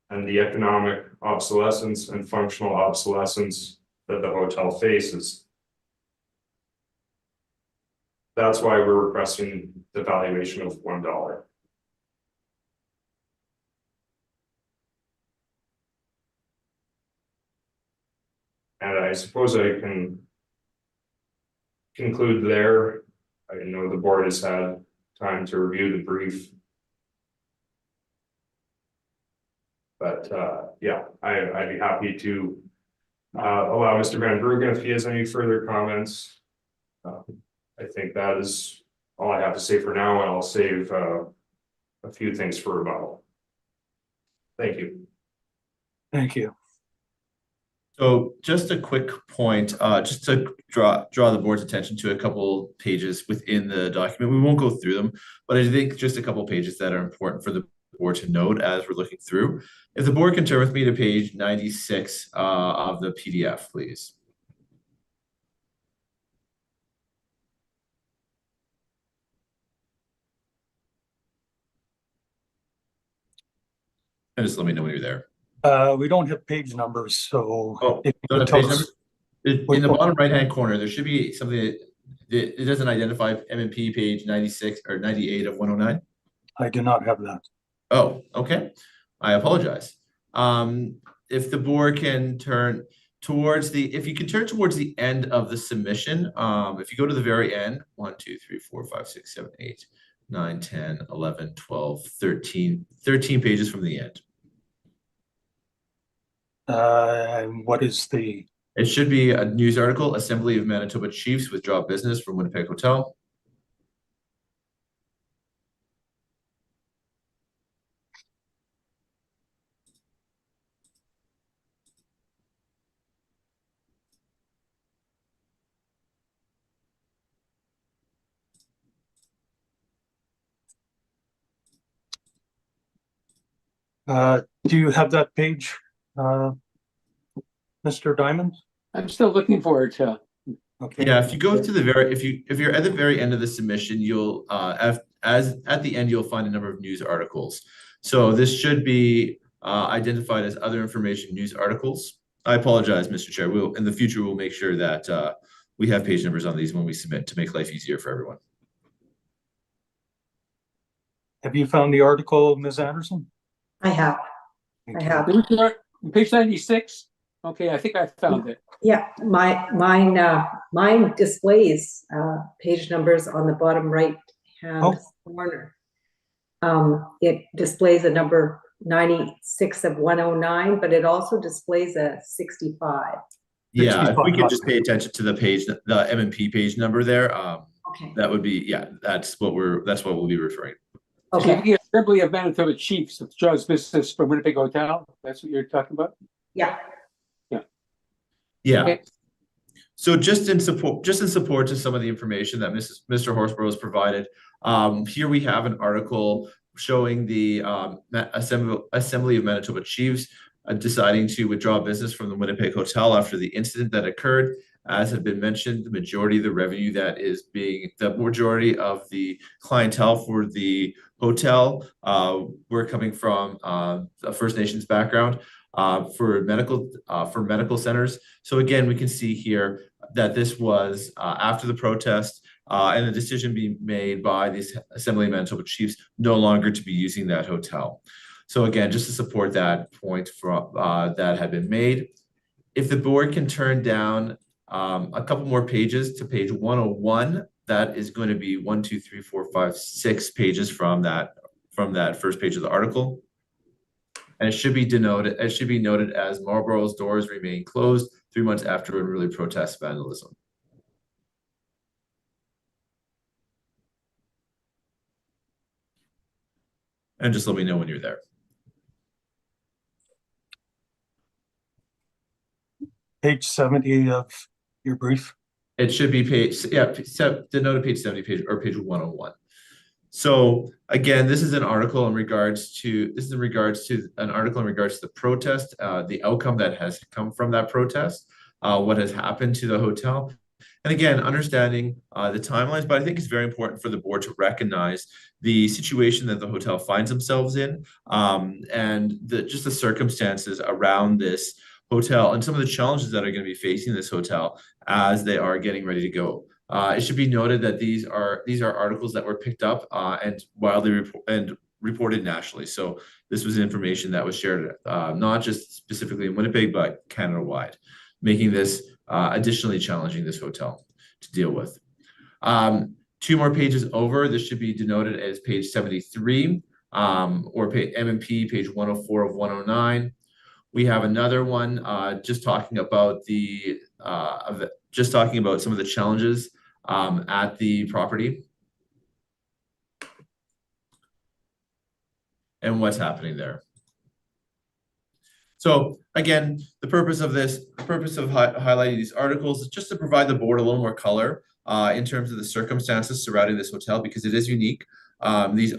and the economic obsolescence and functional obsolescence that the hotel faces. That's why we're requesting the valuation of $1. And I suppose I can conclude there. I know the board has had time to review the brief. But yeah, I'd be happy to allow Mr. Van Bruggen if he has any further comments. I think that is all I have to say for now, and I'll save a few things for rebuttal. Thank you. Thank you. So just a quick point, just to draw the board's attention to a couple pages within the document. We won't go through them, but I think just a couple pages that are important for the board to note as we're looking through. If the board can turn with me to page 96 of the PDF, please. And just let me know when you're there. We don't have page numbers, so. Oh, if you don't have could tell page us- numbers? In the bottom right-hand corner, there should be something that it doesn't identify MNP page 96 or 98 of 109. I do not have that. Oh, okay. I apologize. If the board can turn towards if you can turn towards the end of the submission, if you go to the very end, 1, 2, 3, 4, 5, 6, 7, 8, 9, 10, 11, 12, 13 pages from the end. And what is the, It should be a news article, Assembly of Manitoba Chiefs withdraw business from Winnipeg Hotel. do you have that page, Mr. Diamond? I'm still looking for it. Okay. Yeah, if you go to the if you're at the very end of the submission, you'll at the end you'll find a number of news articles. So this should be identified as other information news articles. I apologize, Mr. Chair. We'll in the future we'll make sure that we have page numbers on these when we submit to make life easier for everyone. Have you found the article, Ms. Anderson? I have. Thank I you. have. Page 96. Okay, I think I found it. Yeah, mine displays page numbers on the bottom right hand corner. It displays a number 96 of 109, but it also displays a 65. Yeah, if we could 65. just pay attention to the page, the M&P page number there, Okay, that would be, yeah, that's what we'll be referring. So okay, the Assembly of Manitoba Chiefs of John's Business from Winnipeg Hotel, that's what you're talking about? yeah, Yeah. Okay. So just in support to some of the information that Mr. Horsburgh has provided, here we have an article showing the Assembly of Manitoba Chiefs deciding to withdraw business from the Winnipeg Hotel after the incident that occurred. As had been mentioned, the majority of the revenue the majority of the clientele for the hotel were coming from a First Nations background for medical centers. So again, we can see here that this was after the protest and the decision being made by the Assembly of Manitoba Chiefs no longer to be using that hotel. So again, just to support that point from that had been made, if the board can turn down a couple more pages to page 101, that is going to be 1, 2, 3, 4, 5, 6 pages from that first page of the article. And it should be noted as Marlborough's doors remain closed 3 months after unruly protest vandalism. And just let me know when you're there. Page 70 of your brief. It should be denoted page 70 or page 101. So again, this is an article in regards to the protest, the outcome that has come from that protest, what has happened to the hotel. And again, understanding the timelines, but I think it's very important for the board to recognize the situation that the hotel finds themselves in, and just the circumstances around this hotel and some of the challenges that are going to be facing this hotel as they are getting ready to go. It should be noted that these are articles that were picked up and widely reported nationally. So this was information that was shared not just specifically in Winnipeg, but Canada-wide, making this additionally challenging this hotel to deal with. 2 more pages over, this should be denoted as page 73 or M&P page 104 of 109. We have another one just talking about some of the challenges at the property and what's happening there. So again, the purpose of highlighting these articles is just to provide the board a little more color in terms of the circumstances surrounding this hotel, because it is unique. These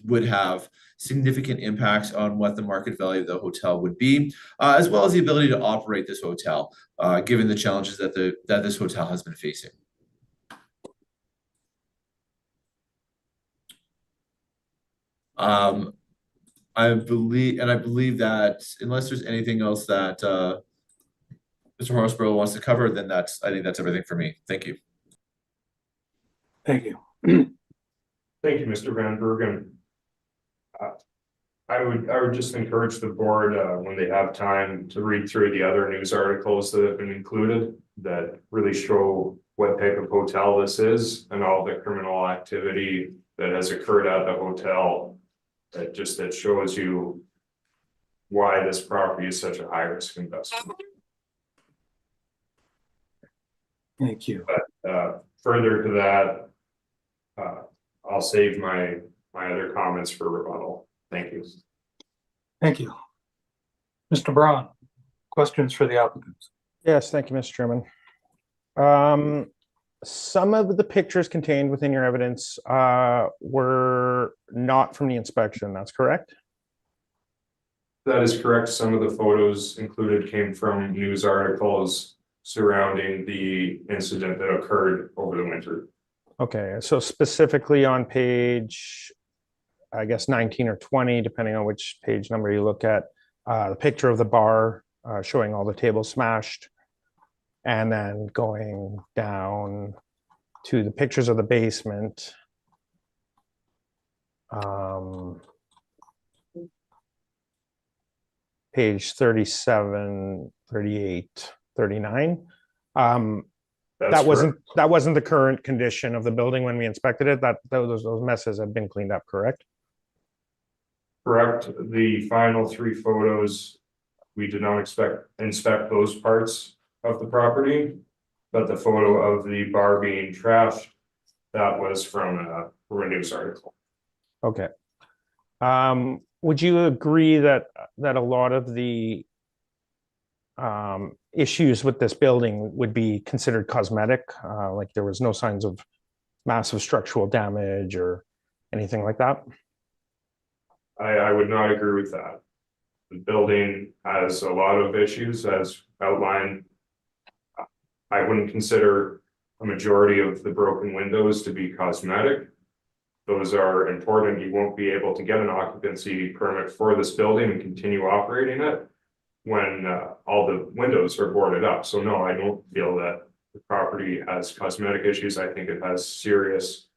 would have significant impacts on what the market value of the hotel would be, as well as the ability to operate this hotel, given the challenges that this hotel has been facing. I believe that unless there's anything else that Mr. Horsburgh wants to cover, then I think that's everything for me. Thank you. Thank you. Thank you, Mr. Van Bergen. I would just encourage the board when they have time to read through the other news articles that have been included that really show what type of hotel this is and all the criminal activity that has occurred at the hotel. That shows you why this property is such a high risk investment. Thank you. But further to that, I'll save my other comments for rebuttal. Thank you. Thank you. Mr. Braun, questions for the applicants? Yes, thank you, Mr. Chairman. Some of the pictures contained within your evidence were not from the inspection, that's correct? That is correct. Some of the photos included came from news articles surrounding the incident that occurred over the winter. Okay, so specifically on page, I guess 19 or 20, depending on which page number you look at, the picture of the bar showing all the tables smashed, and then going down to the pictures of the basement. Page 37, 38, 39. That wasn't the current condition of the building when we inspected it. Those messes have been cleaned up, correct? Correct. The final 3 photos we did not inspect those parts of the property. But the photo of the bar being trashed, that was from a news article. Okay. Would you agree that a lot of the issues with this building would be considered cosmetic? Like there was no signs of massive structural damage or anything like that? I would not agree with that. The building has a lot of issues as outlined. I wouldn't consider a majority of the broken windows to be cosmetic. Those are important. You won't be able to get an occupancy permit for this building and continue operating it when all the windows are boarded up. So no, I don't feel that the property has cosmetic issues. I think it has serious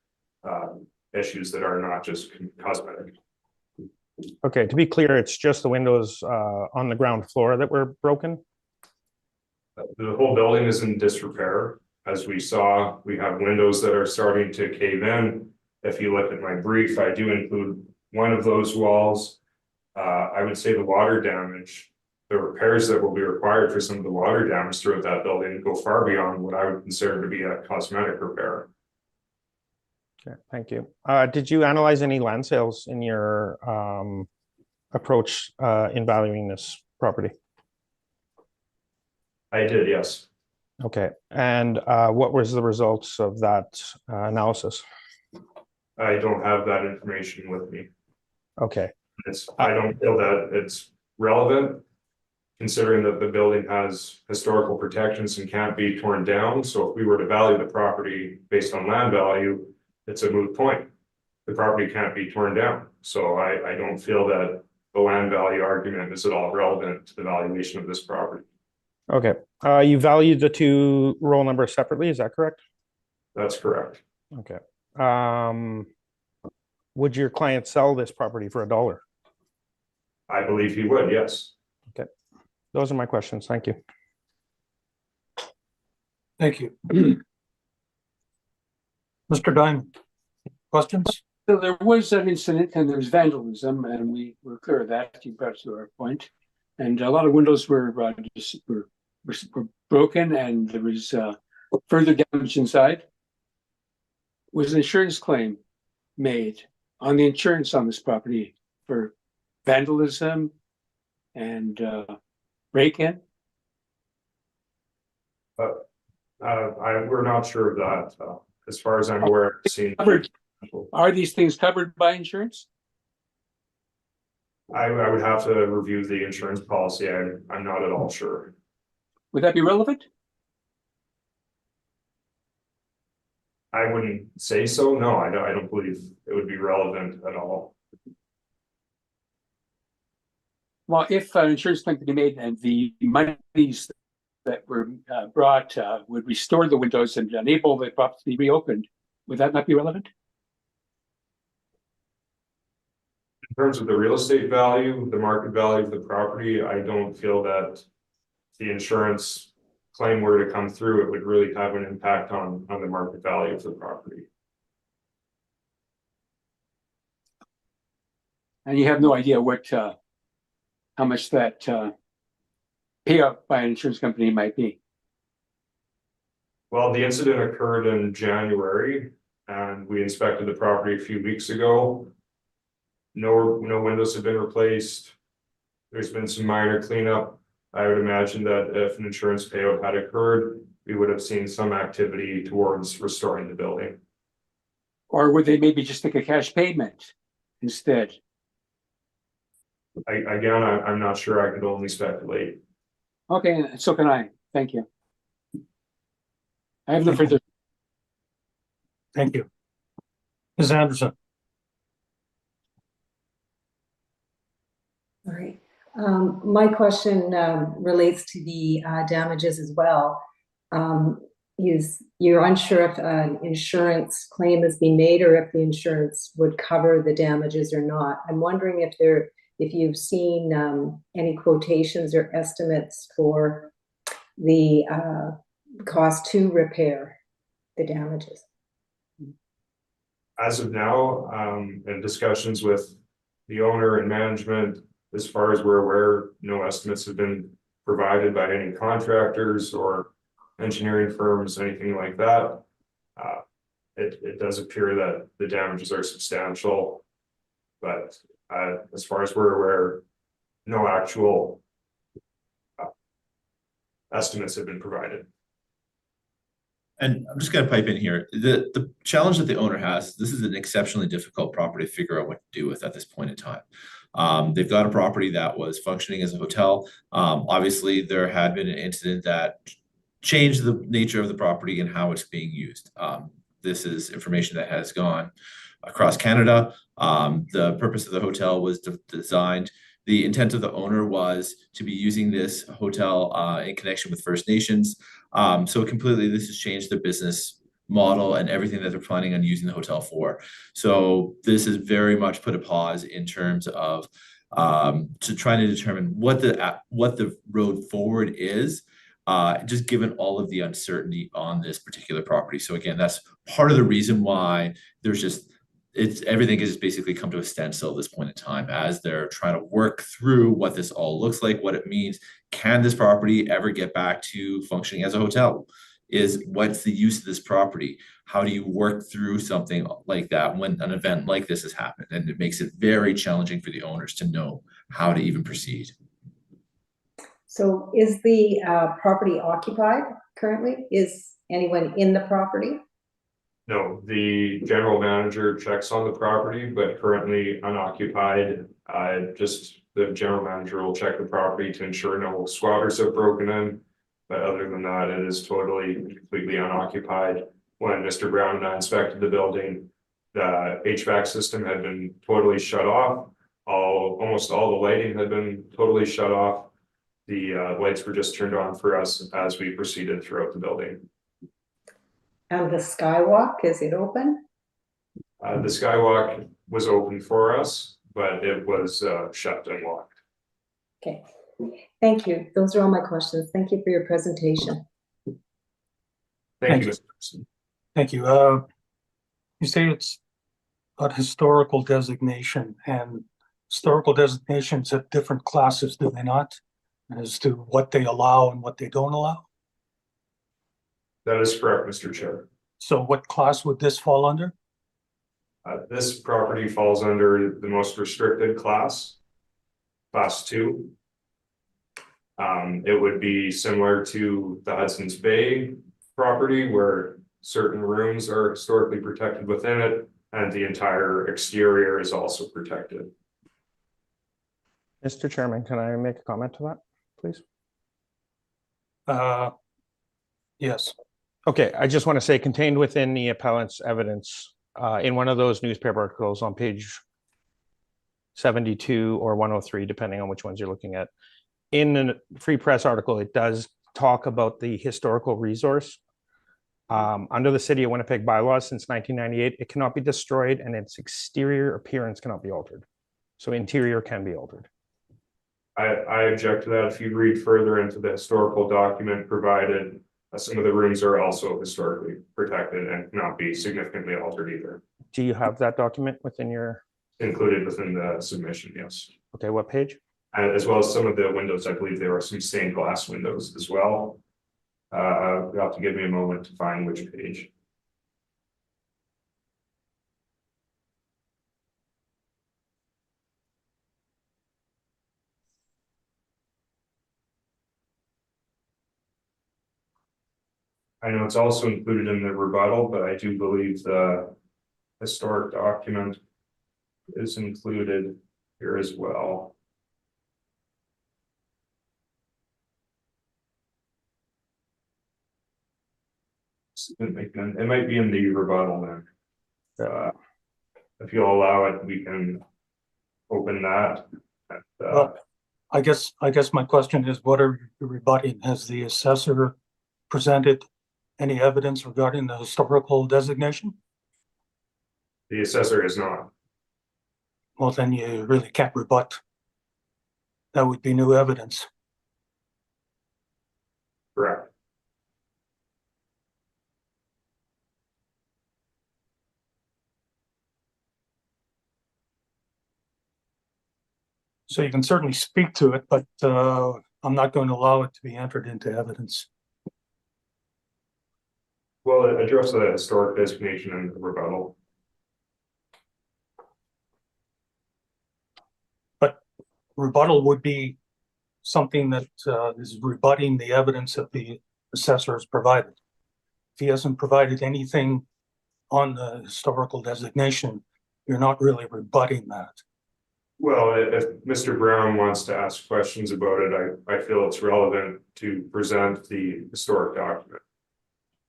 issues that are not just cosmetic. Okay, to be clear, it's just the windows on the ground floor that were broken? The whole building is in disrepair. As we saw, we have windows that are starting to cave in. If you look at my brief, I do include one of those walls. I would say the water damage, the repairs that will be required for some of the water damage throughout that building go far beyond what I would consider to be a cosmetic repair. Okay, thank you. Did you analyze any land sales in your approach in valuing this property? I did, yes. Okay, and what was the results of that analysis? I don't have that information with me. Okay, I don't feel that it's relevant, considering that the building has historical protections and can't be torn down. So if we were to value the property based on land value, it's a moot point. The property can't be torn down. So I don't feel that the land value argument is at all relevant to the valuation of this property. okay. You valued the two roll numbers separately, is that correct? That's correct. Okay. Would your client sell this property for $1? I believe he would, yes. Those are my questions. Thank you. Thank you. Mr. Diamond, questions? So there was an incident and there was vandalism, and we were clear of that. You brought to our point, and a lot of windows were broken, and there was further damage inside. Was an insurance claim made on the insurance on this property for vandalism and break-in? We're not sure of that. As far as I'm aware, I've seen. Are these things covered by insurance? I would have to review the insurance policy. I'm not at all sure. Would that be relevant? I wouldn't say so. No, I don't believe it would be relevant at all. Well, if an insurance claim could be made and the monies that were brought would restore the windows and enable the property to be reopened, would that not be relevant? In terms of the real estate value, the market value of the property, I don't feel that the insurance claim were to come through, it would really have an impact on the market value of the property. And you have no idea what how much that payout by an insurance company might be. Well, the incident occurred in January, and we inspected the property a few weeks ago. No windows have been replaced. There's been some minor cleanup. I would imagine that if an insurance payout had occurred, we would have seen some activity towards restoring the building. Or would they maybe just take a cash payment instead? I'm not sure. I could only speculate. Okay, so can I. Thank you. I have no further. Thank you. Ms. Anderson? All right. My question relates to the damages as well. You're unsure if an insurance claim has been made or if the insurance would cover the damages or not. I'm wondering if you've seen any quotations or estimates for the cost to repair the damages. As of now, in discussions with the owner and management, as far as we're aware, no estimates have been provided by any contractors or engineering firms, anything like that. It does appear that the damages are substantial, but as far as we're aware, no actual estimates have been provided. And I'm just gonna pipe in here. The challenge that the owner has, this is an exceptionally difficult property to figure out what to do with at this point in time. They've got a property that was functioning as a hotel. Obviously, there had been an incident that changed the nature of the property and how it's being used. This is information that has gone across Canada. The purpose of the hotel was designed. The intent of the owner was to be using this hotel in connection with First Nations. So completely, this has changed the business model and everything that they're planning on using the hotel for. So this has very much put a pause in terms of to trying to determine what the road forward is. Just given all of the uncertainty on this particular property. So again, that's part of the reason why there's just everything has basically come to a standstill at this point in time as they're trying to work through what this all looks like, what it means. Can this property ever get back to functioning as a hotel? What's the use of this property? How do you work through something like that when an event like this has happened? And it makes it very challenging for the owners to know how to even proceed. So is the property occupied currently? Is anyone in the property? No, the general manager checks on the property, but currently unoccupied. Just the general manager will check the property to ensure no squatters have broken in. But other than that, it is completely unoccupied. When Mr. Brown and I inspected the building, the HVAC system had been totally shut off. Almost all the lighting had been totally shut off. The lights were just turned on for us as we proceeded throughout the building. And the skywalk, is it open? The skywalk was open for us, but it was shut and locked. Okay, thank you. Those are all my questions. Thank you for your presentation. Thank you, Mr. Person. Thank you. You say it's a historical designation, and historical designations have different classes, do they not? As to what they allow and what they don't allow? That is correct, Mr. Chair. So what class would this fall under? This property falls under the most restricted class, class 2. It would be similar to the Hudson's Bay property where certain rooms are historically protected within it, and the entire exterior is also protected. Mr. Chairman, can I make a comment to that, please? Yes. Okay, I just want to say contained within the appellant's evidence, in one of those newspaper articles on page 72 or 103, depending on which ones you're looking at. In the Free Press article, it does talk about the historical resource. Under the City of Winnipeg bylaws since 1998, it cannot be destroyed and its exterior appearance cannot be altered. So interior can be altered. I object to that. If you read further into the historical document provided, some of the rooms are also historically protected and cannot be significantly altered either. Do you have that document within your? Included within the submission, yes. Okay, what page? As well as some of the windows, I believe there are some stained glass windows as well. You'll have to give me a moment to find which page. I know it's also included in the rebuttal, but I do believe the historic document is included here as well. It might be in the rebuttal then. If you'll allow it, we can open that. Well, I guess my question is, what are you rebutting? Has the assessor presented any evidence regarding the historical designation? The assessor is not. Well, then you really can't rebut. That would be new evidence. Correct. So you can certainly speak to it, but I'm not going to allow it to be entered into evidence. Well, address the historic designation and the rebuttal. Rebuttal would be something that is rebutting the evidence that the assessor has provided. If he hasn't provided anything on the historical designation, you're not really rebutting that. Well, if Mr. Brown wants to ask questions about it, I feel it's relevant to present the historic document.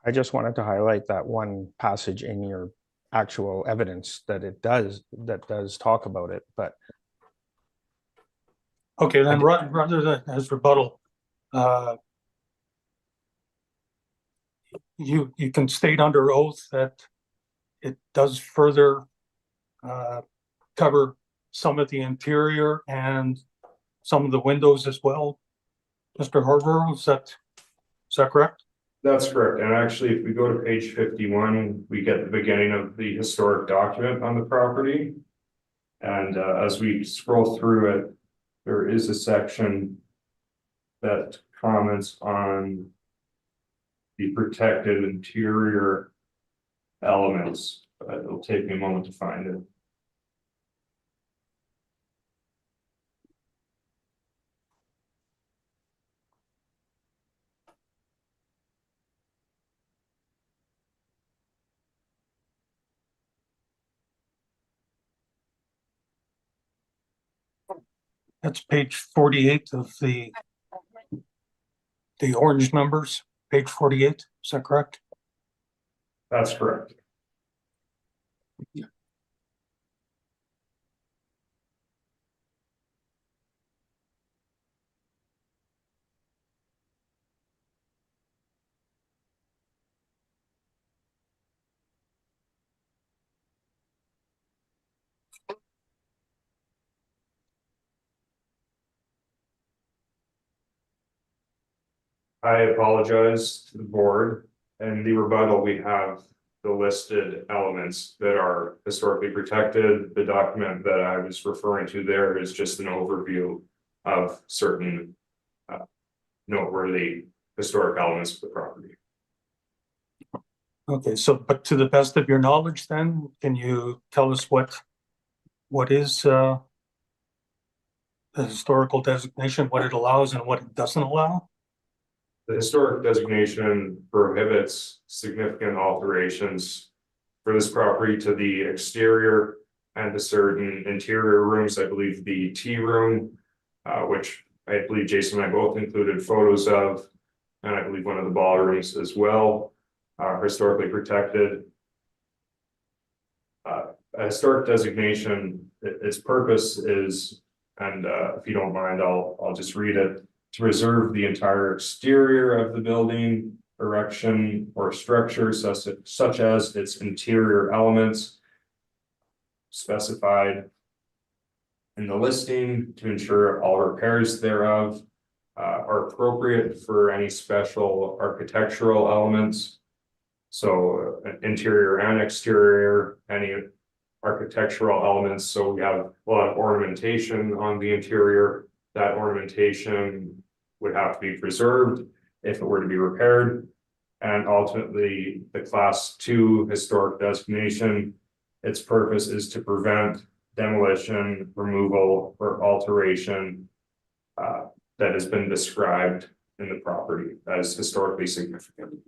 I just wanted to highlight that one passage in your actual evidence that does talk about it, but Okay, then rather than as rebuttal, you can state under oath that it does further cover some of the interior and some of the windows as well. Mr. Harbour, is that correct? That's correct. And actually, if we go to page 51, we get the beginning of the historic document on the property. And as we scroll through it, there is a section that comments on the protected interior elements, but it'll take me a moment to find it. That's page 48 of the orange numbers, page 48, is that correct? That's correct. I apologize to the board. And the rebuttal, we have the listed elements that are historically protected. The document that I was referring to there is just an overview of certain noteworthy historic elements of the property. Okay, so but to the best of your knowledge then, can you tell us what is the historical designation, what it allows and what it doesn't allow? The historic designation prohibits significant alterations for this property to the exterior and to certain interior rooms. I believe the tea room, which I believe Jason and I both included photos of, and I believe one of the ballrooms as well, are historically protected. A historic designation, its purpose is, and if you don't mind, I'll just read it. To preserve the entire exterior of the building, erection, or structure such as its interior elements specified in the listing, to ensure all repairs thereof are appropriate for any special architectural elements. So interior and exterior, any architectural elements. So we have a lot of ornamentation on the interior. That ornamentation would have to be preserved if it were to be repaired. And ultimately, the class 2 historic designation, its purpose is to prevent demolition, removal, or alteration that has been described in the property as historically significant.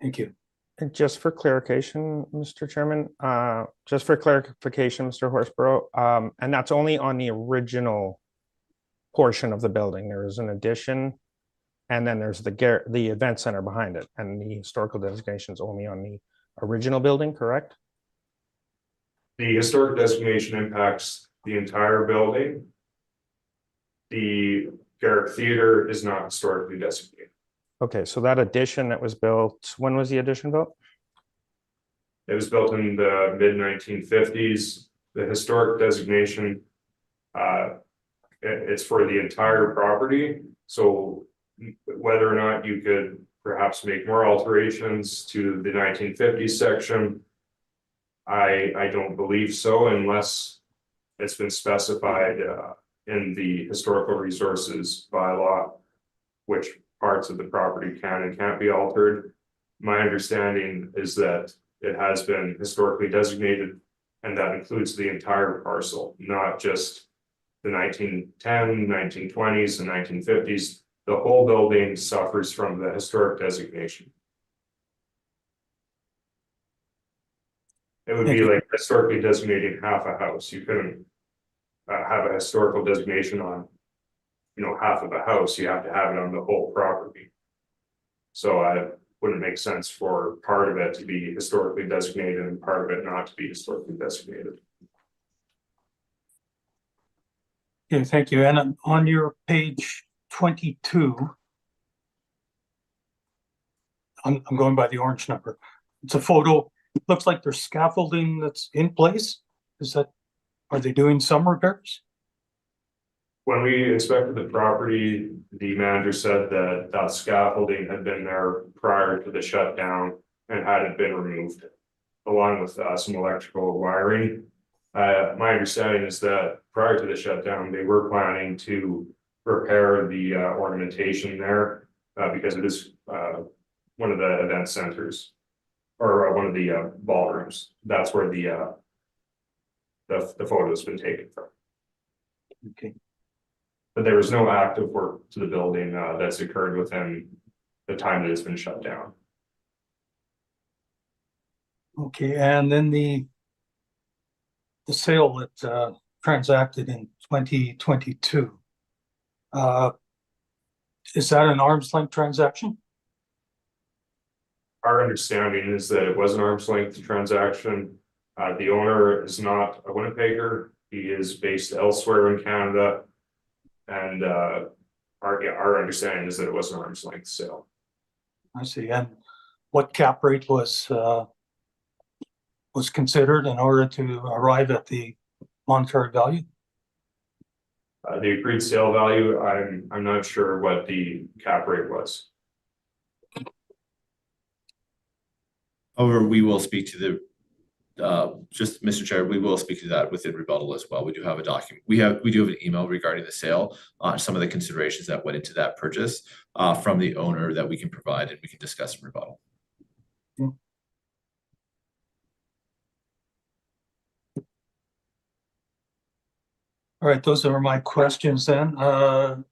Thank you. And just for clarification, Mr. Chairman, Mr. Horsborough, and that's only on the original portion of the building. There is an addition, and then there's the event center behind it, and the historical designation is only on the original building, correct? The historic designation impacts the entire building. The Garrick Theater is not historically designated. Okay, so that addition that was built, when was the addition built? It was built in the mid-1950s. The historic designation, it's for the entire property. So whether or not you could perhaps make more alterations to the 1950s section, I don't believe so, unless it's been specified in the historical resources bylaw which parts of the property can and can't be altered. My understanding is that it has been historically designated, and that includes the entire parcel, not just the 1910, 1920s, and 1950s. The whole building suffers from the historic designation. It would Thank be you. like historically designating half a house. You couldn't have a historical designation on, half of a house. You have to have it on the whole property. So it wouldn't make sense for part of it to be historically designated and part of it not to be historically designated. Okay, thank you. And on your page 22, I'm going by the orange number. It's a photo. Looks like there's scaffolding that's in place. Are they doing some repairs? When we inspected the property, the manager said that that scaffolding had been there prior to the shutdown and hadn't been removed, along with some electrical wiring. My understanding is that prior to the shutdown, they were planning to repair the ornamentation there because it is one of the event centers or one of the ballrooms. That's where the photo has been taken from. Okay. But there was no active work to the building that's occurred within the time that it's been shut down. Okay, and then the sale that transacted in 2022. Is that an arm's length transaction? Our understanding is that it was an arm's length transaction. The owner is not a Winnipegger. He is based elsewhere in Canada. And our understanding is that it was an arm's length sale. I see. And what cap rate was considered in order to arrive at the monetary value? The agreed sale value, I'm not sure what the cap rate was. However, we will speak to the just Mr. Chair, we will speak to that within rebuttal as well. We do have a document. We do have an email regarding the sale on some of the considerations that went into that purchase from the owner that we can provide and we can discuss in rebuttal. All right, those are my questions then.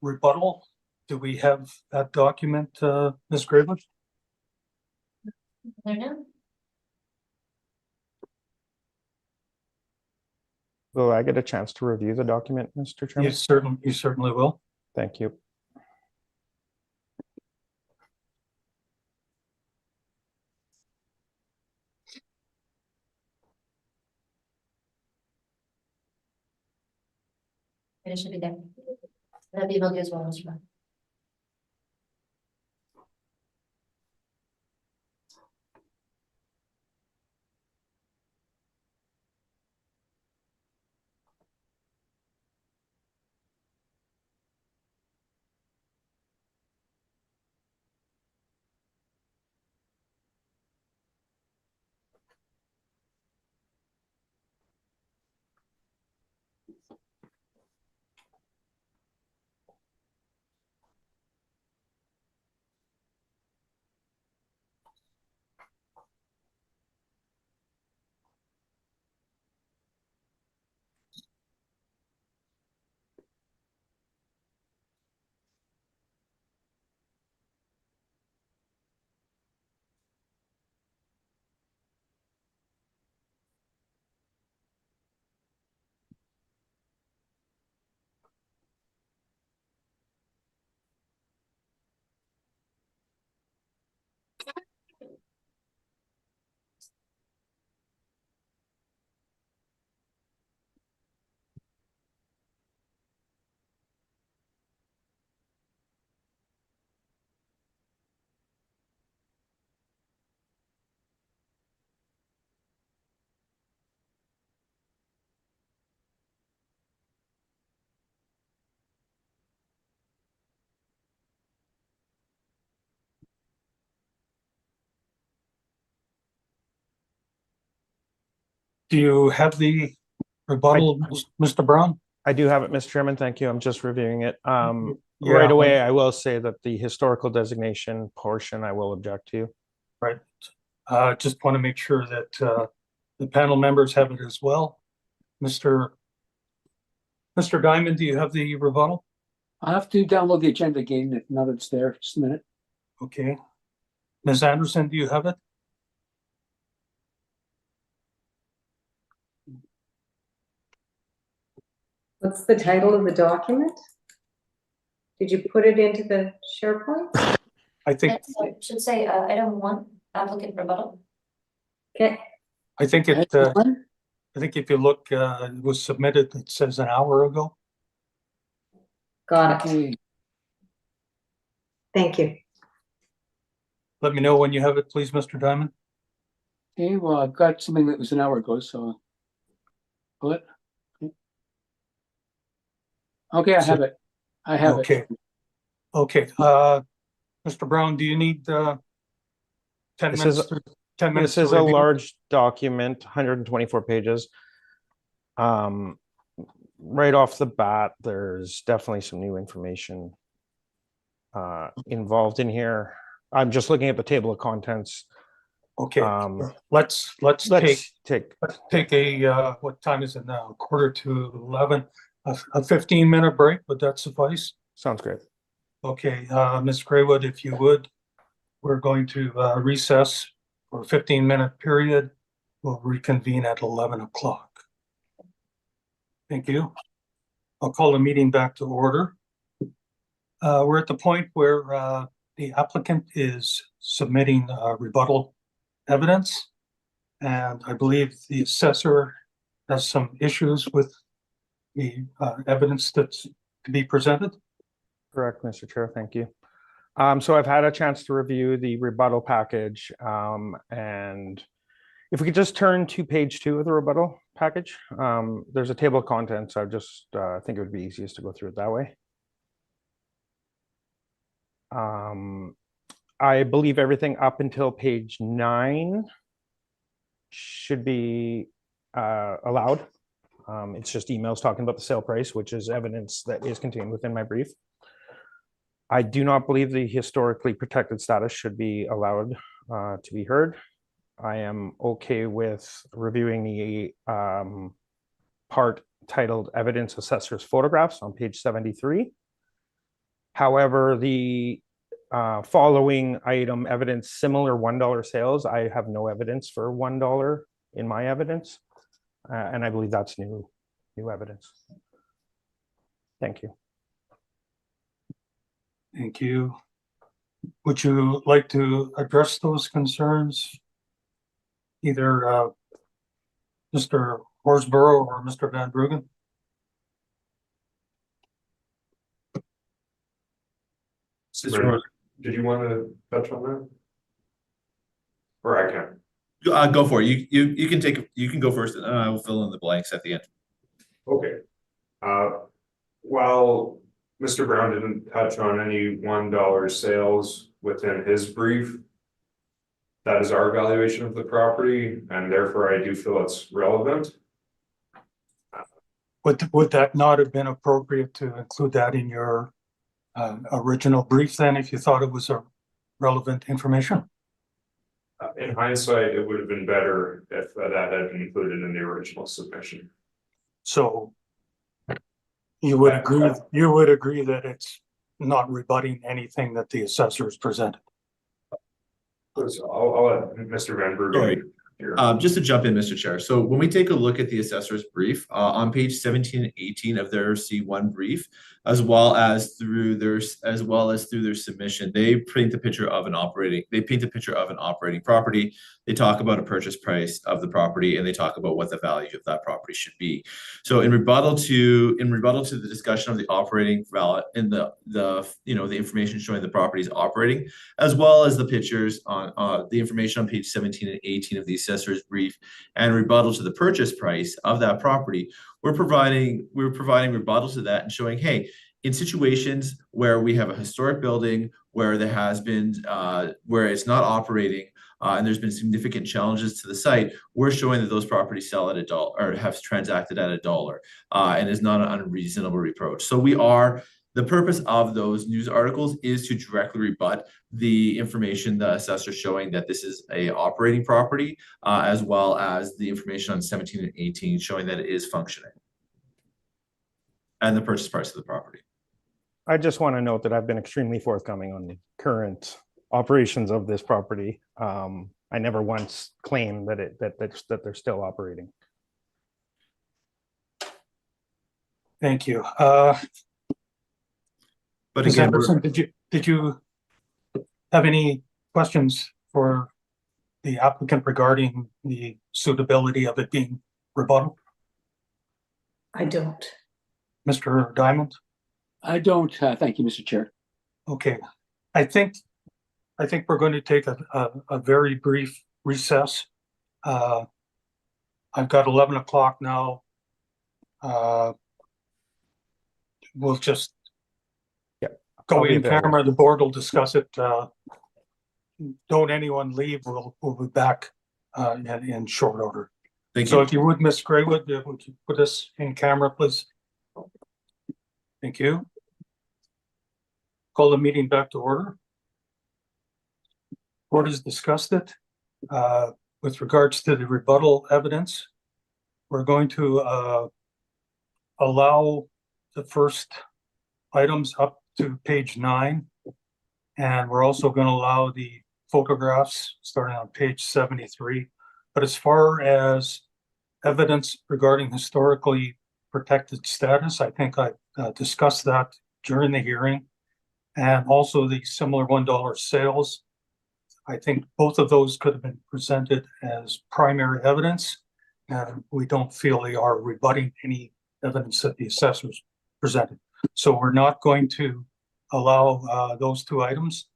Rebuttal, do we have that document, Ms. Graber? There now? Will I get a chance to review the document, Mr. Chairman? You certainly will. Thank you. It should be there. That'd be able to as well, Mr. Brown. Do you have the rebuttal, Mr. Brown? I do have it, Mr. Chairman. Thank you. I'm just reviewing it. Yeah. Right away, I will say that the historical designation portion, I will object to. Right. Just want to make sure that the panel members have it as well. Mr. Diamond, do you have the rebuttal? I'll have to download the agenda again, if now that it's there, just a minute. Okay. Ms. Anderson, do you have it? What's the title of the document? Did you put it into the SharePoint? I think, It should say, item 1, applicant rebuttal. Okay, I think it, I think if you look, it was submitted, it says an hour ago. got it. Okay, Thank you. Let me know when you have it, please, Mr. Diamond. okay, well, I've got something that was an hour ago, so. Pull it. Okay, I have it. I have it. Okay. Okay, Mr. Brown, do you need 10 This minutes? is- 10 minutes. This is to a review? large document, 124 pages. Right off the bat, there's definitely some new information involved in here. I'm just looking at the table of contents. Okay, let's Let's take, take a, what time is it now? 11:45, a 15-minute break, would that suffice? sounds great. Okay, Ms. Graywood, if you would, we're going to recess for a 15-minute period. We'll reconvene at 11 o'clock. Thank you. I'll call the meeting back to order. We're at the point where the applicant is submitting rebuttal evidence. And I believe the assessor has some issues with the evidence that's to be presented. Correct, Mr. Chair, thank you. So I've had a chance to review the rebuttal package, and if we could just turn to page 2 of the rebuttal package, there's a table of contents. I just think it would be easiest to go through it that way. I believe everything up until page 9 should be allowed. It's just emails talking about the sale price, which is evidence that is contained within my brief. I do not believe the historically protected status should be allowed to be heard. I am okay with reviewing the part titled Evidence Assessor's Photographs on page 73. However, the following item, evidence similar $1 sales, I have no evidence for $1 in my evidence. And I believe that's new evidence. Thank you. Thank you. Would you like to address those concerns? Either Mr. Horsborough or Mr. Van Bruggen? Brandon, did you want to touch on that? Or I can. Go for it. You can go first, and I will fill in the blanks at the end. Okay. While Mr. Brown didn't touch on any $1 sales within his brief, that is our evaluation of the property, and therefore I do feel it's relevant. Would that not have been appropriate to include that in your original brief then, if you thought it was a relevant information? In hindsight, it would have been better if that had been included in the original submission. So you would agree that it's not rebutting anything that the assessors presented? So I'll let Mr. Van Bruggen here. Just to jump in, Mr. Chair. So when we take a look at the assessor's brief, on page 17 and 18 of their C1 brief, as well as through their submission, they paint the picture of an operating property. They talk about a purchase price of the property, and they talk about what the value of that property should be. So in rebuttal to the discussion of the operating value in the information showing the property is operating, as well as the pictures on the information on page 17 and 18 of the assessor's brief, and rebuttal to the purchase price of that property, we're providing rebuttal to that and showing, hey, in situations where we have a historic building where there has been where it's not operating, and there's been significant challenges to the site, we're showing that those properties sell at $1 or have transacted at $1, and is not an unreasonable reproach. So the purpose of those news articles is to directly rebut the information the assessor showing that this is a operating property, as well as the information on 17 and 18 showing that it is functioning, and the purchase price of the property. I just want to note that I've been extremely forthcoming on the current operations of this property. I never once claimed that they're still operating. Thank you. But Ms. again, Anderson, did you have any questions for the applicant regarding the suitability of it being rebuttal? I don't. Mr. Diamond? I don't, thank you, Mr. Chair. Okay, I think we're going to take a very brief recess. I've got 11 o'clock now. We'll just go I'll be in available. camera. The board will discuss it. Don't anyone leave. We'll be back in short order. thank So you. if you would, Ms. Graywood, would you put us in camera, please? Thank you. Call the meeting back to order. Board has discussed it. With regards to the rebuttal evidence, we're going to allow the first items up to page 9. And we're also going to allow the photographs starting on page 73. But as far as evidence regarding historically protected status, I think I discussed that during the hearing. And also the similar $1 sales. I think both of those could have been presented as primary evidence. And we don't feel they are rebutting any evidence that the assessors presented. So we're not going to allow those 2 items,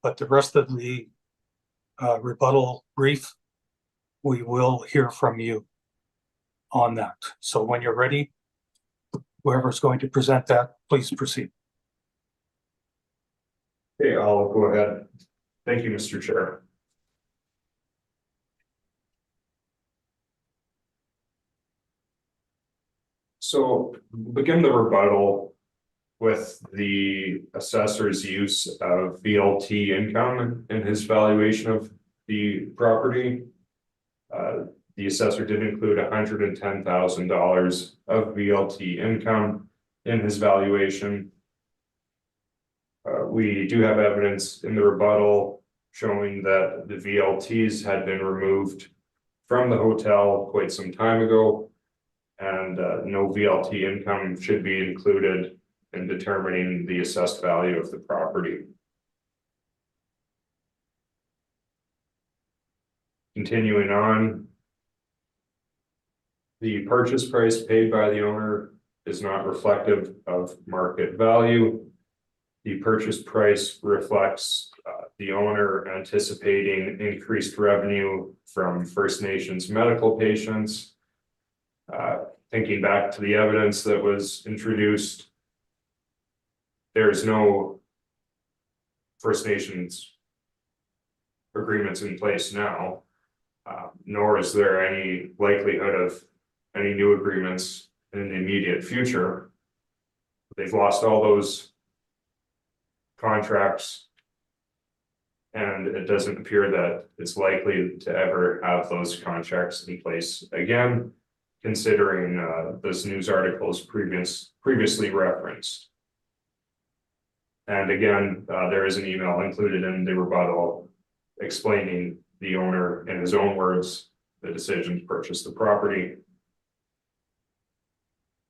but the rest of the rebuttal brief, we will hear from you on that. So when you're ready, whoever's going to present that, please proceed. Okay, I'll go ahead. Thank you, Mr. Chair. So begin the rebuttal with the assessor's use of VLT income in his valuation of the property. The assessor did include $110,000 of VLT income in his valuation. We do have evidence in the rebuttal showing that the VLTs had been removed from the hotel quite some time ago, and no VLT income should be included in determining the assessed value of the property. Continuing on, the purchase price paid by the owner is not reflective of market value. The purchase price reflects the owner anticipating increased revenue from First Nations medical patients. Thinking back to the evidence that was introduced, there is no First Nations agreements in place now, nor is there any likelihood of any new agreements in the immediate future. They've lost all those contracts, and it doesn't appear that it's likely to ever have those contracts in place again, considering this news article is previously referenced. And again, there is an email included in the rebuttal explaining the owner, in his own words, the decision to purchase the property.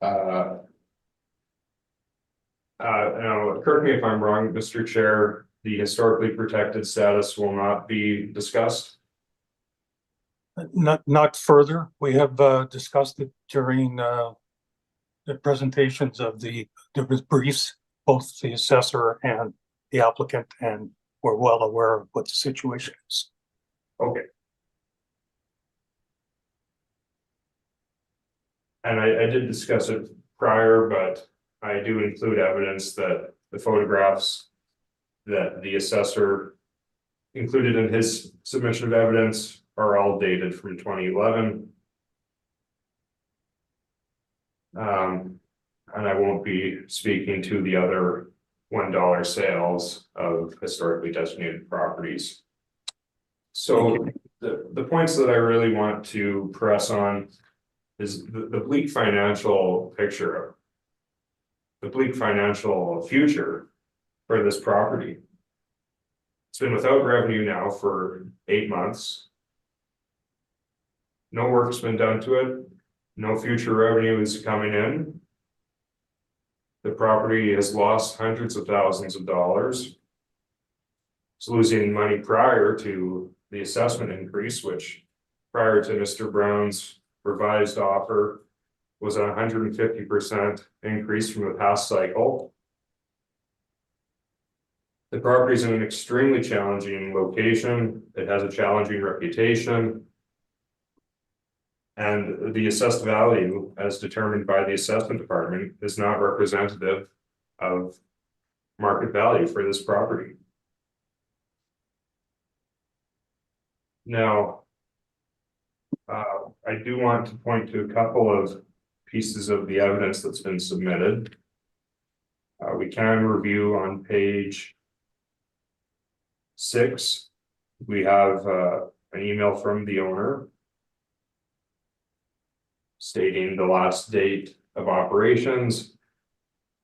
Now, correct me if I'm wrong, Mr. Chair, the historically protected status will not be discussed. Not further. We have discussed it during the presentations of the briefs, both the assessor and the applicant, and we're well aware of what the situation is. Okay. And I did discuss it prior, but I do include evidence that the photographs that the assessor included in his submission of evidence are all dated from 2011. And I won't be speaking to the other $1 sales of historically designated properties. So the points that I really want to press on is the bleak financial picture, the bleak financial future for this property. It's been without revenue now for 8 months. No work's been done to it. No future revenue is coming in. The property has lost hundreds of thousands of dollars. It's losing money prior to the assessment increase, which prior to Mr. Brown's revised offer was a 150% increase from the past cycle. The property is in an extremely challenging location. It has a challenging reputation. And the assessed value, as determined by the assessment department, is not representative of market value for this property. Now, I do want to point to a couple of pieces of the evidence that's been submitted. We can review on page 6. We have an email from the owner stating the last date of operations,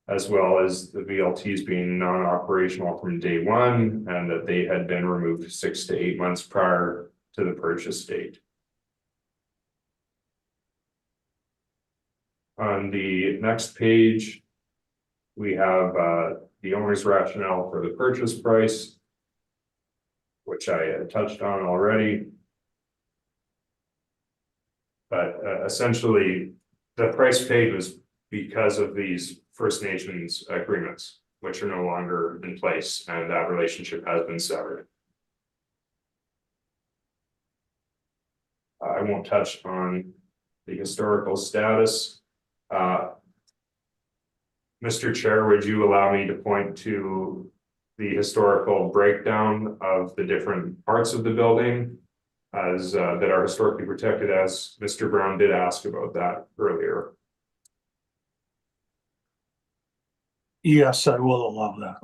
as well as the VLTs being non-operational from day 1, and that they had been removed 6 to 8 months prior to the purchase date. On the next page, we have the owner's rationale for the purchase price, which I touched on already. But essentially, the price paid was because of these First Nations agreements, which are no longer in place, and that relationship has been severed. I won't touch on the historical status. Mr. Chair, would you allow me to point to the historical breakdown of the different parts of the building as that are historically protected, as Mr. Brown did ask about that earlier? Yes, I will allow that.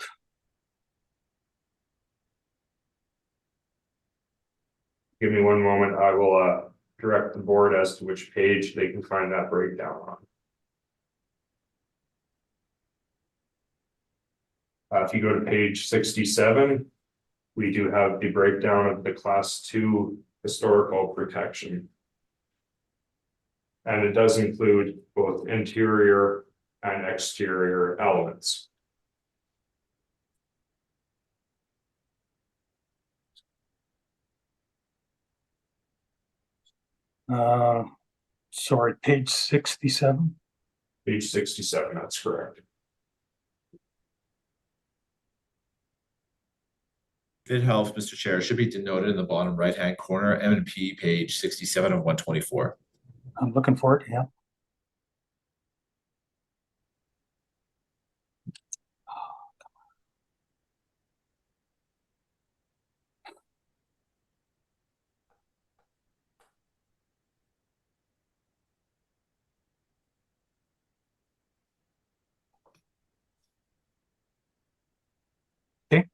Give me one moment. I will direct the board as to which page they can find that breakdown on. If you go to page 67, we do have the breakdown of the Class 2 historical protection. And it does include both interior and exterior elements. Sorry, page 67. Page 67, that's correct. If it helps, Mr. Chair, it should be denoted in the bottom right-hand corner, M&P page 67 of 124. I'm looking for it, yeah. Okay.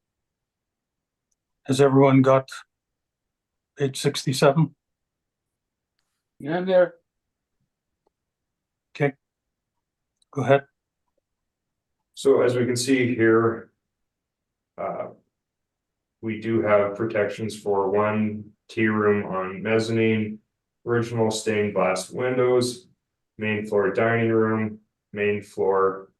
Has everyone got page 67? Yeah, I'm there. Okay. Go ahead. So as we can see here, we do have protections for one tea room on mezzanine, original stained glass windows, main floor dining room, main floor.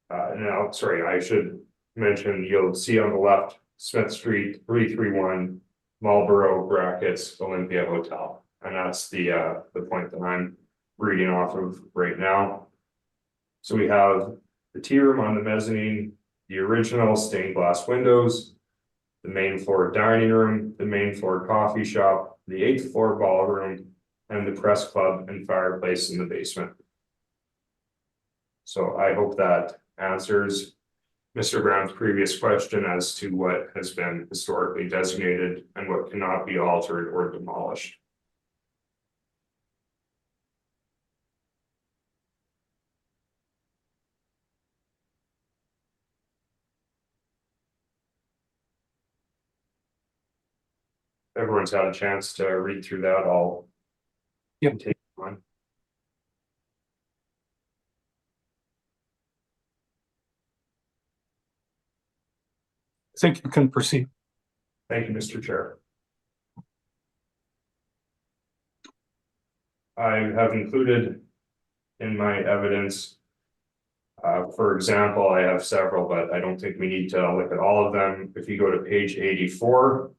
Now, sorry, I should mention, you'll see on the left, Smith Street, 331, Marlborough brackets, Olympia Hotel. And that's the point that I'm reading off of right now. So we have the tea room on the mezzanine, the original stained glass windows, the main floor dining room, the main floor coffee shop, the 8th floor ballroom, and the press club and fireplace in the basement. So I hope that answers Mr. Brown's previous question as to what has been historically designated and what cannot be altered or demolished. Everyone's had a chance to read through that. I'll take one. I think you can proceed. Thank you, Mr. Chair. I have included in my evidence, for example, I have several, but I don't think we need to look at all of them. If you go to page 84,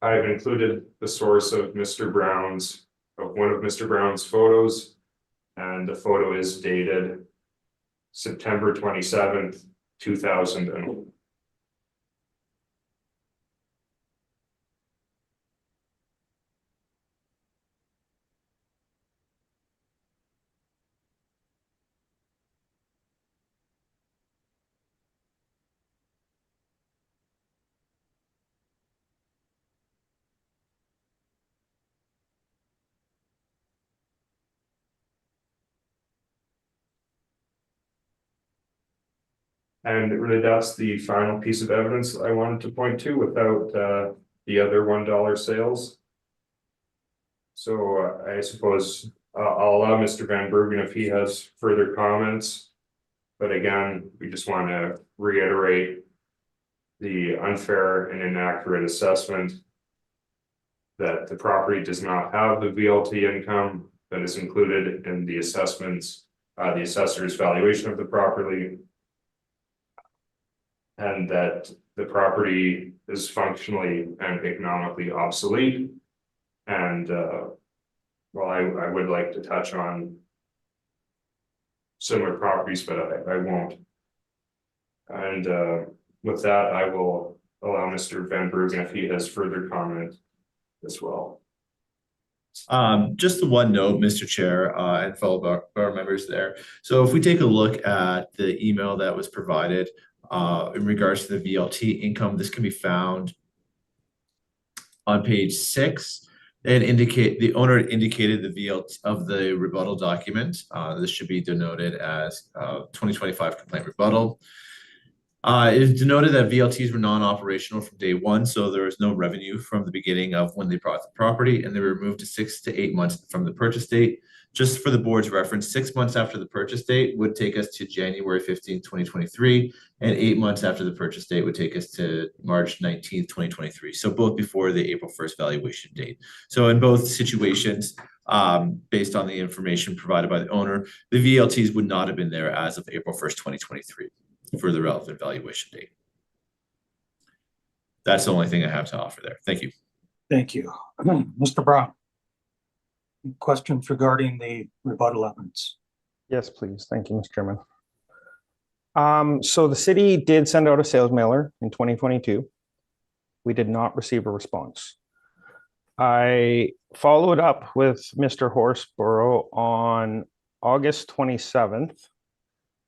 I have included the source of one of Mr. Brown's photos, and the photo is dated September 27th, 2000. And really, that's the final piece of evidence I wanted to point to without the other $1 sales. So I suppose I'll allow Mr. Van Bergen if he has further comments. But again, we just want to reiterate the unfair and inaccurate assessment that the property does not have the VLT income that is included in the assessments, the assessor's valuation of the property, and that the property is functionally and economically obsolete. And well, I would like to touch on similar properties, but I won't. And with that, I will allow Mr. Van Bergen if he has further comment as well. Just the one note, Mr. Chair, and fellow bar members there. So if we take a look at the email that was provided in regards to the VLT income, this can be found on page 6. The owner indicated the VLT of the rebuttal document. This should be denoted as 2025 complaint rebuttal. It is denoted that VLTs were non-operational from day one, so there was no revenue from the beginning of when they bought the property, and they were removed to 6 to 8 months from the purchase date. Just for the board's reference, 6 months after the purchase date would take us to January 15th, 2023, and 8 months after the purchase date would take us to March 19th, 2023. So both before the April 1st valuation date. So in both situations, based on the information provided by the owner, the VLTs would not have been there as of April 1st, 2023 for the relevant valuation date. That's the only thing I have to offer there. Thank you. Thank you. Mr. Brown. Questions regarding the rebuttal evidence? Yes, please. Thank you, Mr. Chairman. So the city did send out a sales mailer in 2022. We did not receive a response. I followed up with Mr. Horsborough on August 27th.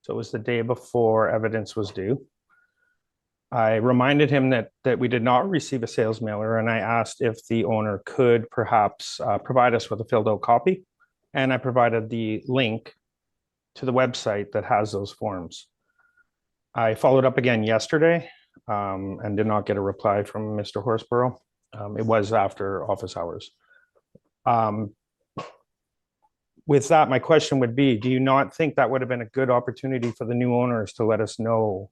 So it was the day before evidence was due. I reminded him that we did not receive a sales mailer, and I asked if the owner could perhaps provide us with a filled out copy. And I provided the link to the website that has those forms. I followed up again yesterday and did not get a reply from Mr. Horsborough. It was after office hours. With that, my question would be, do you not think that would have been a good opportunity for the new owners to let us know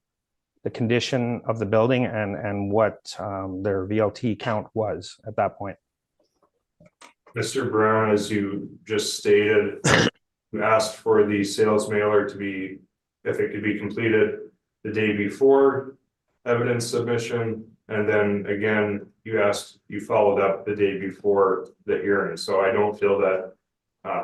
the condition of the building and what their VLT count was at that point? Mr. Brown, as you just stated, you asked for the sales mailer to be, if it could be completed the day before evidence submission, and then again, you followed up the day before the hearing. So I don't feel that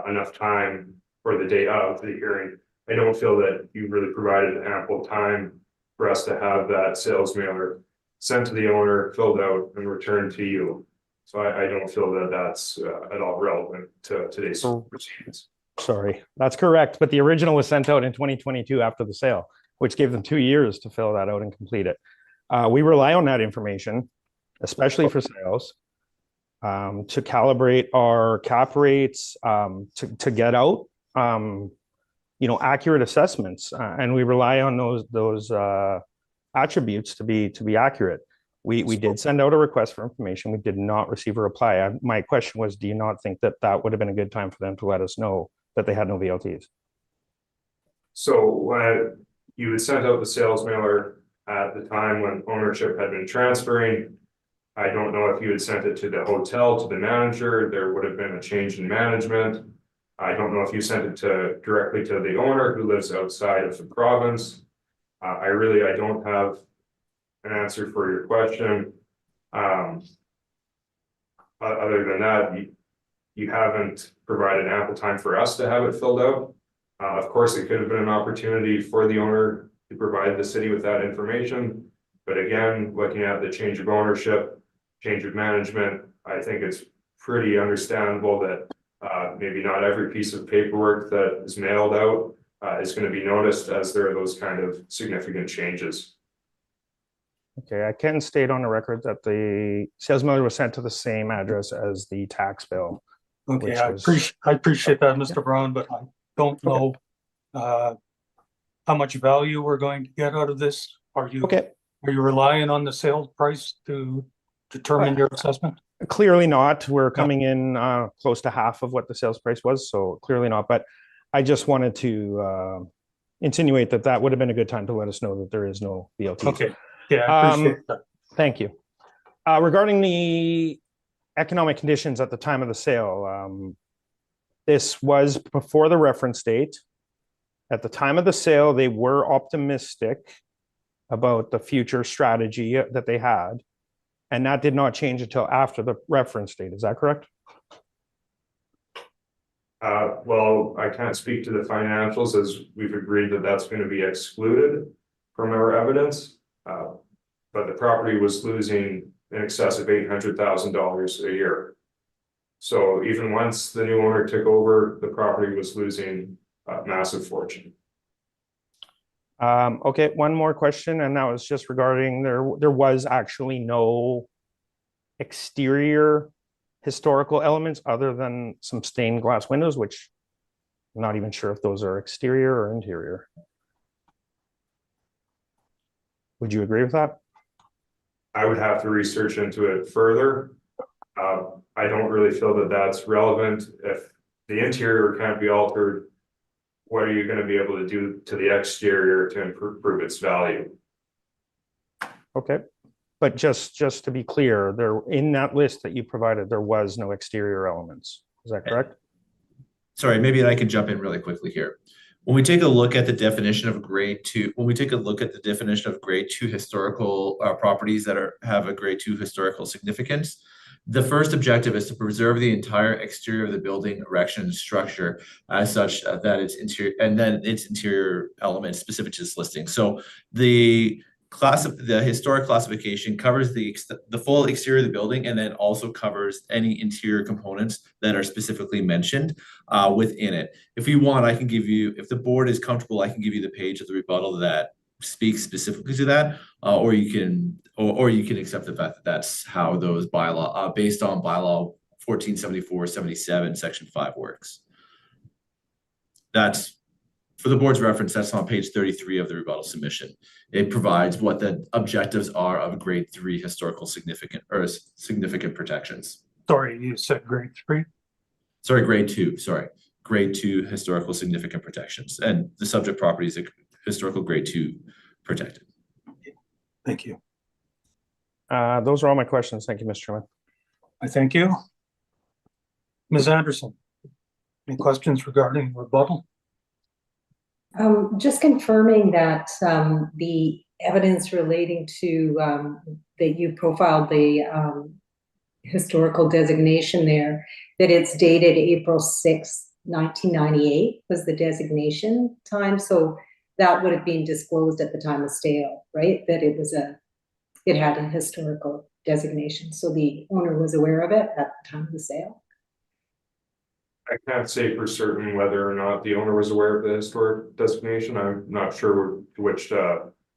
enough time for the day of the hearing. I don't feel that you really provided ample time for us to have that sales mailer sent to the owner, filled out, and returned to you. So I don't feel that that's at all relevant to today's proceedings. Sorry, that's correct. But the original was sent out in 2022 after the sale. which gave them 2 years to fill that out and complete it. We rely on that information, especially for sales, to calibrate our cap rates, to get out, accurate assessments, and we rely on those attributes to be accurate. We did send out a request for information. We did not receive a reply. My question was, do you not think that would have been a good time for them to let us know that they had no VLTs? So when you had sent out the sales mailer at the time when ownership had been transferring, I don't know if you had sent it to the hotel, to the manager, there would have been a change in management. I don't know if you sent it directly to the owner who lives outside of the province. I don't have an answer for your question. Other than that, you haven't provided ample time for us to have it filled out. Of course, it could have been an opportunity for the owner to provide the city with that information. But again, looking at the change of ownership, change of management, I think it's pretty understandable that maybe not every piece of paperwork that is mailed out is going to be noticed, as there are those kind of significant changes. Okay, I can state on the record that the sales mailer was sent to the same address as the tax bill. Okay, which I was- appreciate that, Mr. Brown, but I don't know how much value we're going to get out of this. Are you relying on the sales price to determine your assessment? Clearly not. We're coming in close to half of what the sales price was, so clearly not. But I just wanted to insinuate that would have been a good time to let us know that there is no VLT. Okay, yeah, I appreciate that. Thank you. Regarding the economic conditions at the time of the sale, this was before the reference date. At the time of the sale, they were optimistic about the future strategy that they had, and that did not change until after the reference date. Is that correct? Well, I can't speak to the financials, as we've agreed that that's going to be excluded from our evidence. But the property was losing in excess of $800,000 a year. So even once the new owner took over, the property was losing a massive fortune. Okay, one more question, and that was just regarding there was actually no exterior historical elements other than some stained glass windows, which I'm not even sure if those are exterior or interior. Would you agree with that? I would have to research into it further. I don't really feel that that's relevant. If the interior can't be altered, what are you going to be able to do to the exterior to improve its value? Okay, but just to be clear, there in that list that you provided, there was no exterior elements. Is that correct? Sorry, maybe I can jump in really quickly here. When we take a look at the definition of grade 2, historical properties that have a grade 2 historical significance, the first objective is to preserve the entire exterior of the building, erection, and structure as such that its interior, and then its interior elements specific to this listing. So the historic classification covers the full exterior of the building, and then also covers any interior components that are specifically mentioned within it. If you want, I can give you, if the board is comfortable, I can give you the page of the rebuttal that speaks specifically to that, or you can accept the fact that that's how those bylaw, based on bylaw 1474-77, section 5 works. That's, for the board's reference, that's on page 33 of the rebuttal submission. It provides what the objectives are of grade 3 historical significant protections. Sorry, you said grade 3? Sorry, grade 2, sorry. Grade 2 historical significant protections. And the subject property is a historical grade 2 protected. Thank you. Those are all my questions. Thank you, Mr. Chairman. I thank you. Ms. Anderson, any questions regarding rebuttal? Just confirming that the evidence relating to that you profiled the historical designation there, that it's dated April 6th, 1998 was the designation time. So that would have been disclosed at the time of sale, right? That it had a historical designation. So the owner was aware of it at the time of the sale. I can't say for certain whether or not the owner was aware of the historic designation. I'm not sure to which,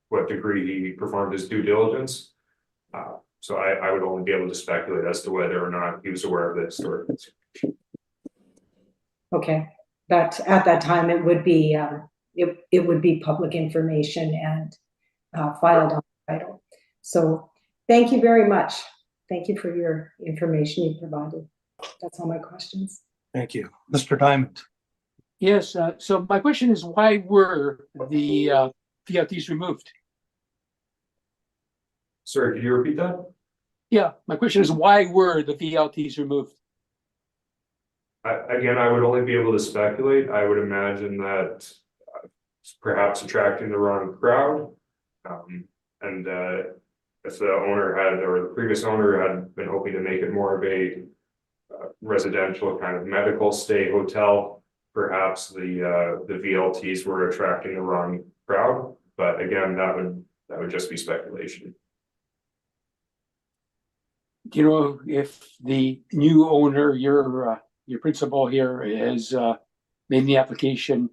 what degree he performed his due diligence. So I would only be able to speculate as to whether or not he was aware of the historic designation. Okay, but at that time, it would be, it would be public information and filed on the title. So thank you very much. Thank you for your information you provided. That's all my questions. Thank you. Mr. Diamond. Yes, so my question is, why were the VLTs removed? Sorry, could you repeat that? Yeah, my question is, why were the VLTs removed? Again, I would only be able to speculate. I would imagine that perhaps attracting the wrong crowd. And if the owner had, or the previous owner had been hoping to make it more of a residential kind of medical stay hotel, perhaps the VLTs were attracting the wrong crowd. But again, that would just be speculation. Do you know if the new owner, your principal here, has made the application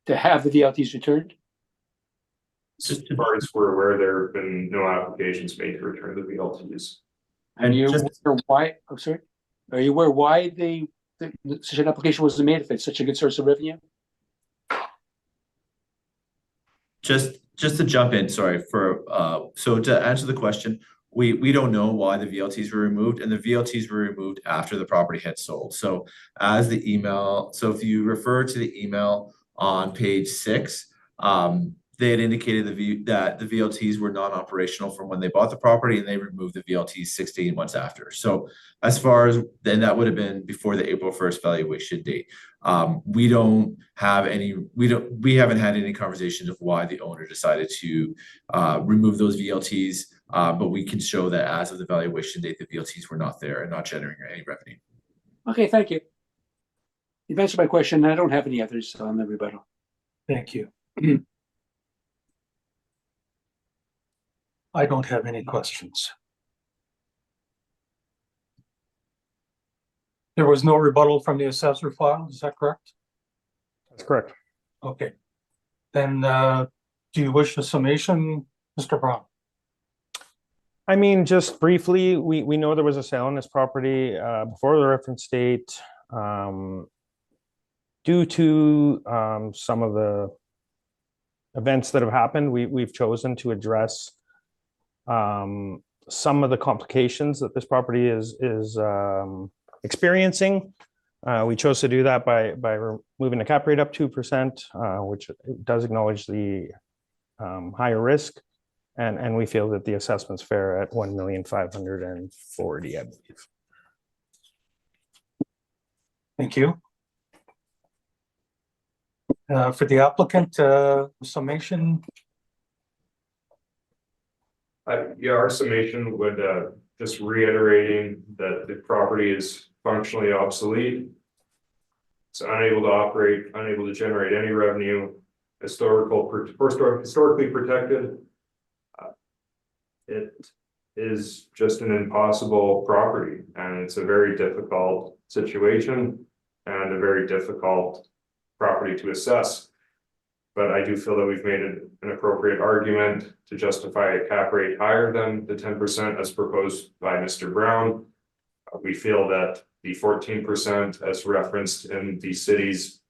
to have the VLTs returned? As far as we're aware, there have been no applications made to return the VLTs. And you aware why? I'm sorry. Are you aware why such an application was made if it's such a good source of revenue? Just to jump in, sorry for so to answer the question, we don't know why the VLTs were removed, and the VLTs were removed after the property had sold. So as the email, so if you refer to the email on page 6, they had indicated that the VLTs were non-operational from when they bought the property, and they removed the VLTs 6 to 8 months after. So as far as then, that would have been before the April 1st valuation date. We haven't had any conversations of why the owner decided to remove those VLTs, but we can show that as of the valuation date, the VLTs were not there and not generating any revenue. Okay, thank you. You've answered my question. I don't have any others on the rebuttal. Thank you. I don't have any questions. There was no rebuttal from the assessor file, is that correct? That's correct. Okay. Then do you wish a summation, Mr. Brown? I mean, just briefly, we know there was a sale on this property before the reference date. Due to some of the events that have happened, we've chosen to address some of the complications that this property is experiencing. We chose to do that by moving the cap rate up 2%, which does acknowledge the higher risk. And we feel that the assessment's fair at $1,540,000, I believe. Thank you. For the applicant, summation. Yeah, our summation would just reiterating that the property is functionally obsolete. It's unable to operate, unable to generate any revenue, historically protected. It is just an impossible property, and it's a very difficult situation and a very difficult property to assess. But I do feel that we've made an appropriate argument to justify a cap rate higher than the 10% as proposed by Mr. Brown. We feel that the 14% as referenced in the city's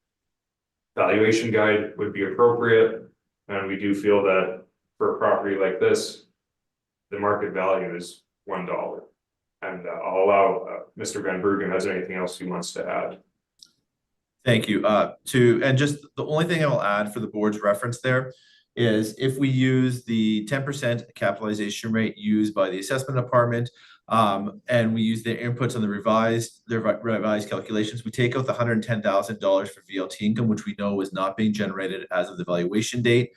valuation guide would be appropriate. And we do feel that for a property like this, the market value is $1. And I'll allow Mr. Van Bergen has anything else he wants to add. Thank you. And just the only thing I'll add for the board's reference there is if we use the 10% capitalization rate used by the assessment department, and we use their inputs on the revised calculations, we take out the $110,000 for VLT income, which we know was not being generated as of the valuation date.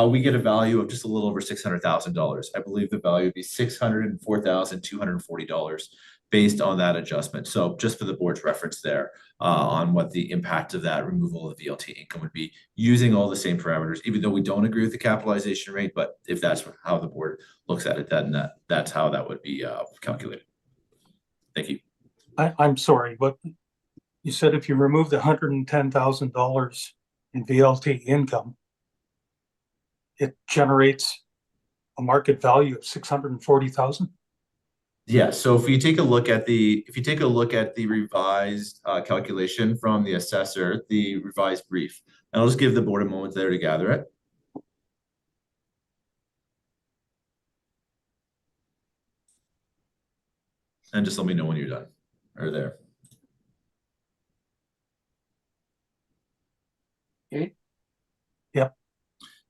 We get a value of just a little over $600,000. I believe the value would be $604,240 based on that adjustment. So just for the board's reference there, on what the impact of that removal of the VLT income would be, using all the same parameters, even though we don't agree with the capitalization rate, but if that's how the board looks at it, then that's how that would be calculated. Thank you. I'm sorry, but You said if you remove the $110,000 in VLT income, it generates a market value of 640,000. Yeah, so if you take a look at the revised calculation from the assessor, the revised brief, and I'll just give the board a moment there to gather it. And just let me know when you're done or there. Okay. Yep.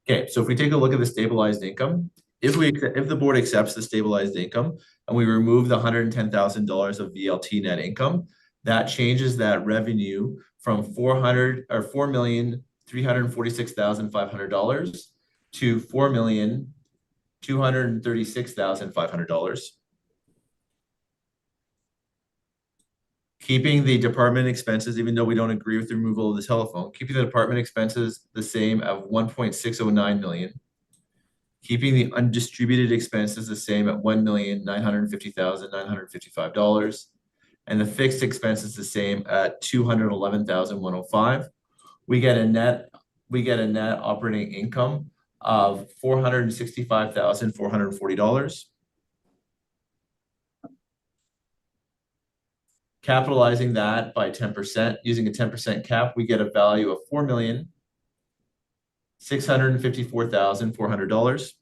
Okay, so if we take a look at the stabilized income, if the board accepts the stabilized income and we remove the $110,000 of VLT net income, that changes that revenue from $4,346,500 to $4,236,500. Keeping the department expenses, even though we don't agree with the removal of the telephone, keeping the department expenses the same at 1.609 million. Keeping the undistributed expenses the same at $1,950,955. And the fixed expenses the same at $211,105. We get a net operating income of $465,440. Capitalizing that by 10%, using a 10% cap, we get a value of $4,654,400.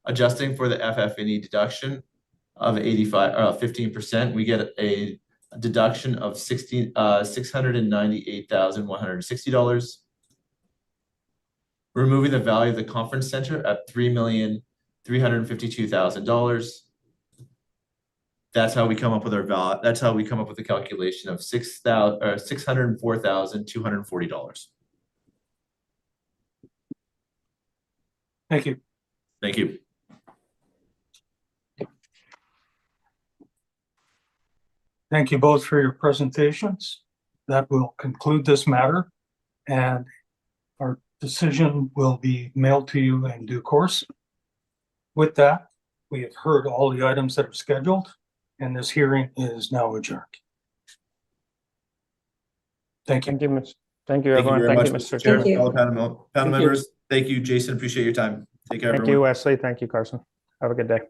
Adjusting for the FF&E deduction of 15%, we get a deduction of $698,160. Removing the value of the conference center at $3,352,000. That's how we come up with our value. That's how we come up with the calculation of $604,240. Thank you. Thank you. Thank you both for your presentations. That will conclude this matter, and our decision will be mailed to you in due course. With that, we have heard all the items that are scheduled, and this hearing is now adjourned. Thank you. Thank you, everyone. very Thank you, much, Mr. Thank Chairman. you. All the panel Thank you. members, thank you, Jason. Appreciate your time. Take care, Thank everyone. you, Wesley. Thank you, Carson. Have a good day.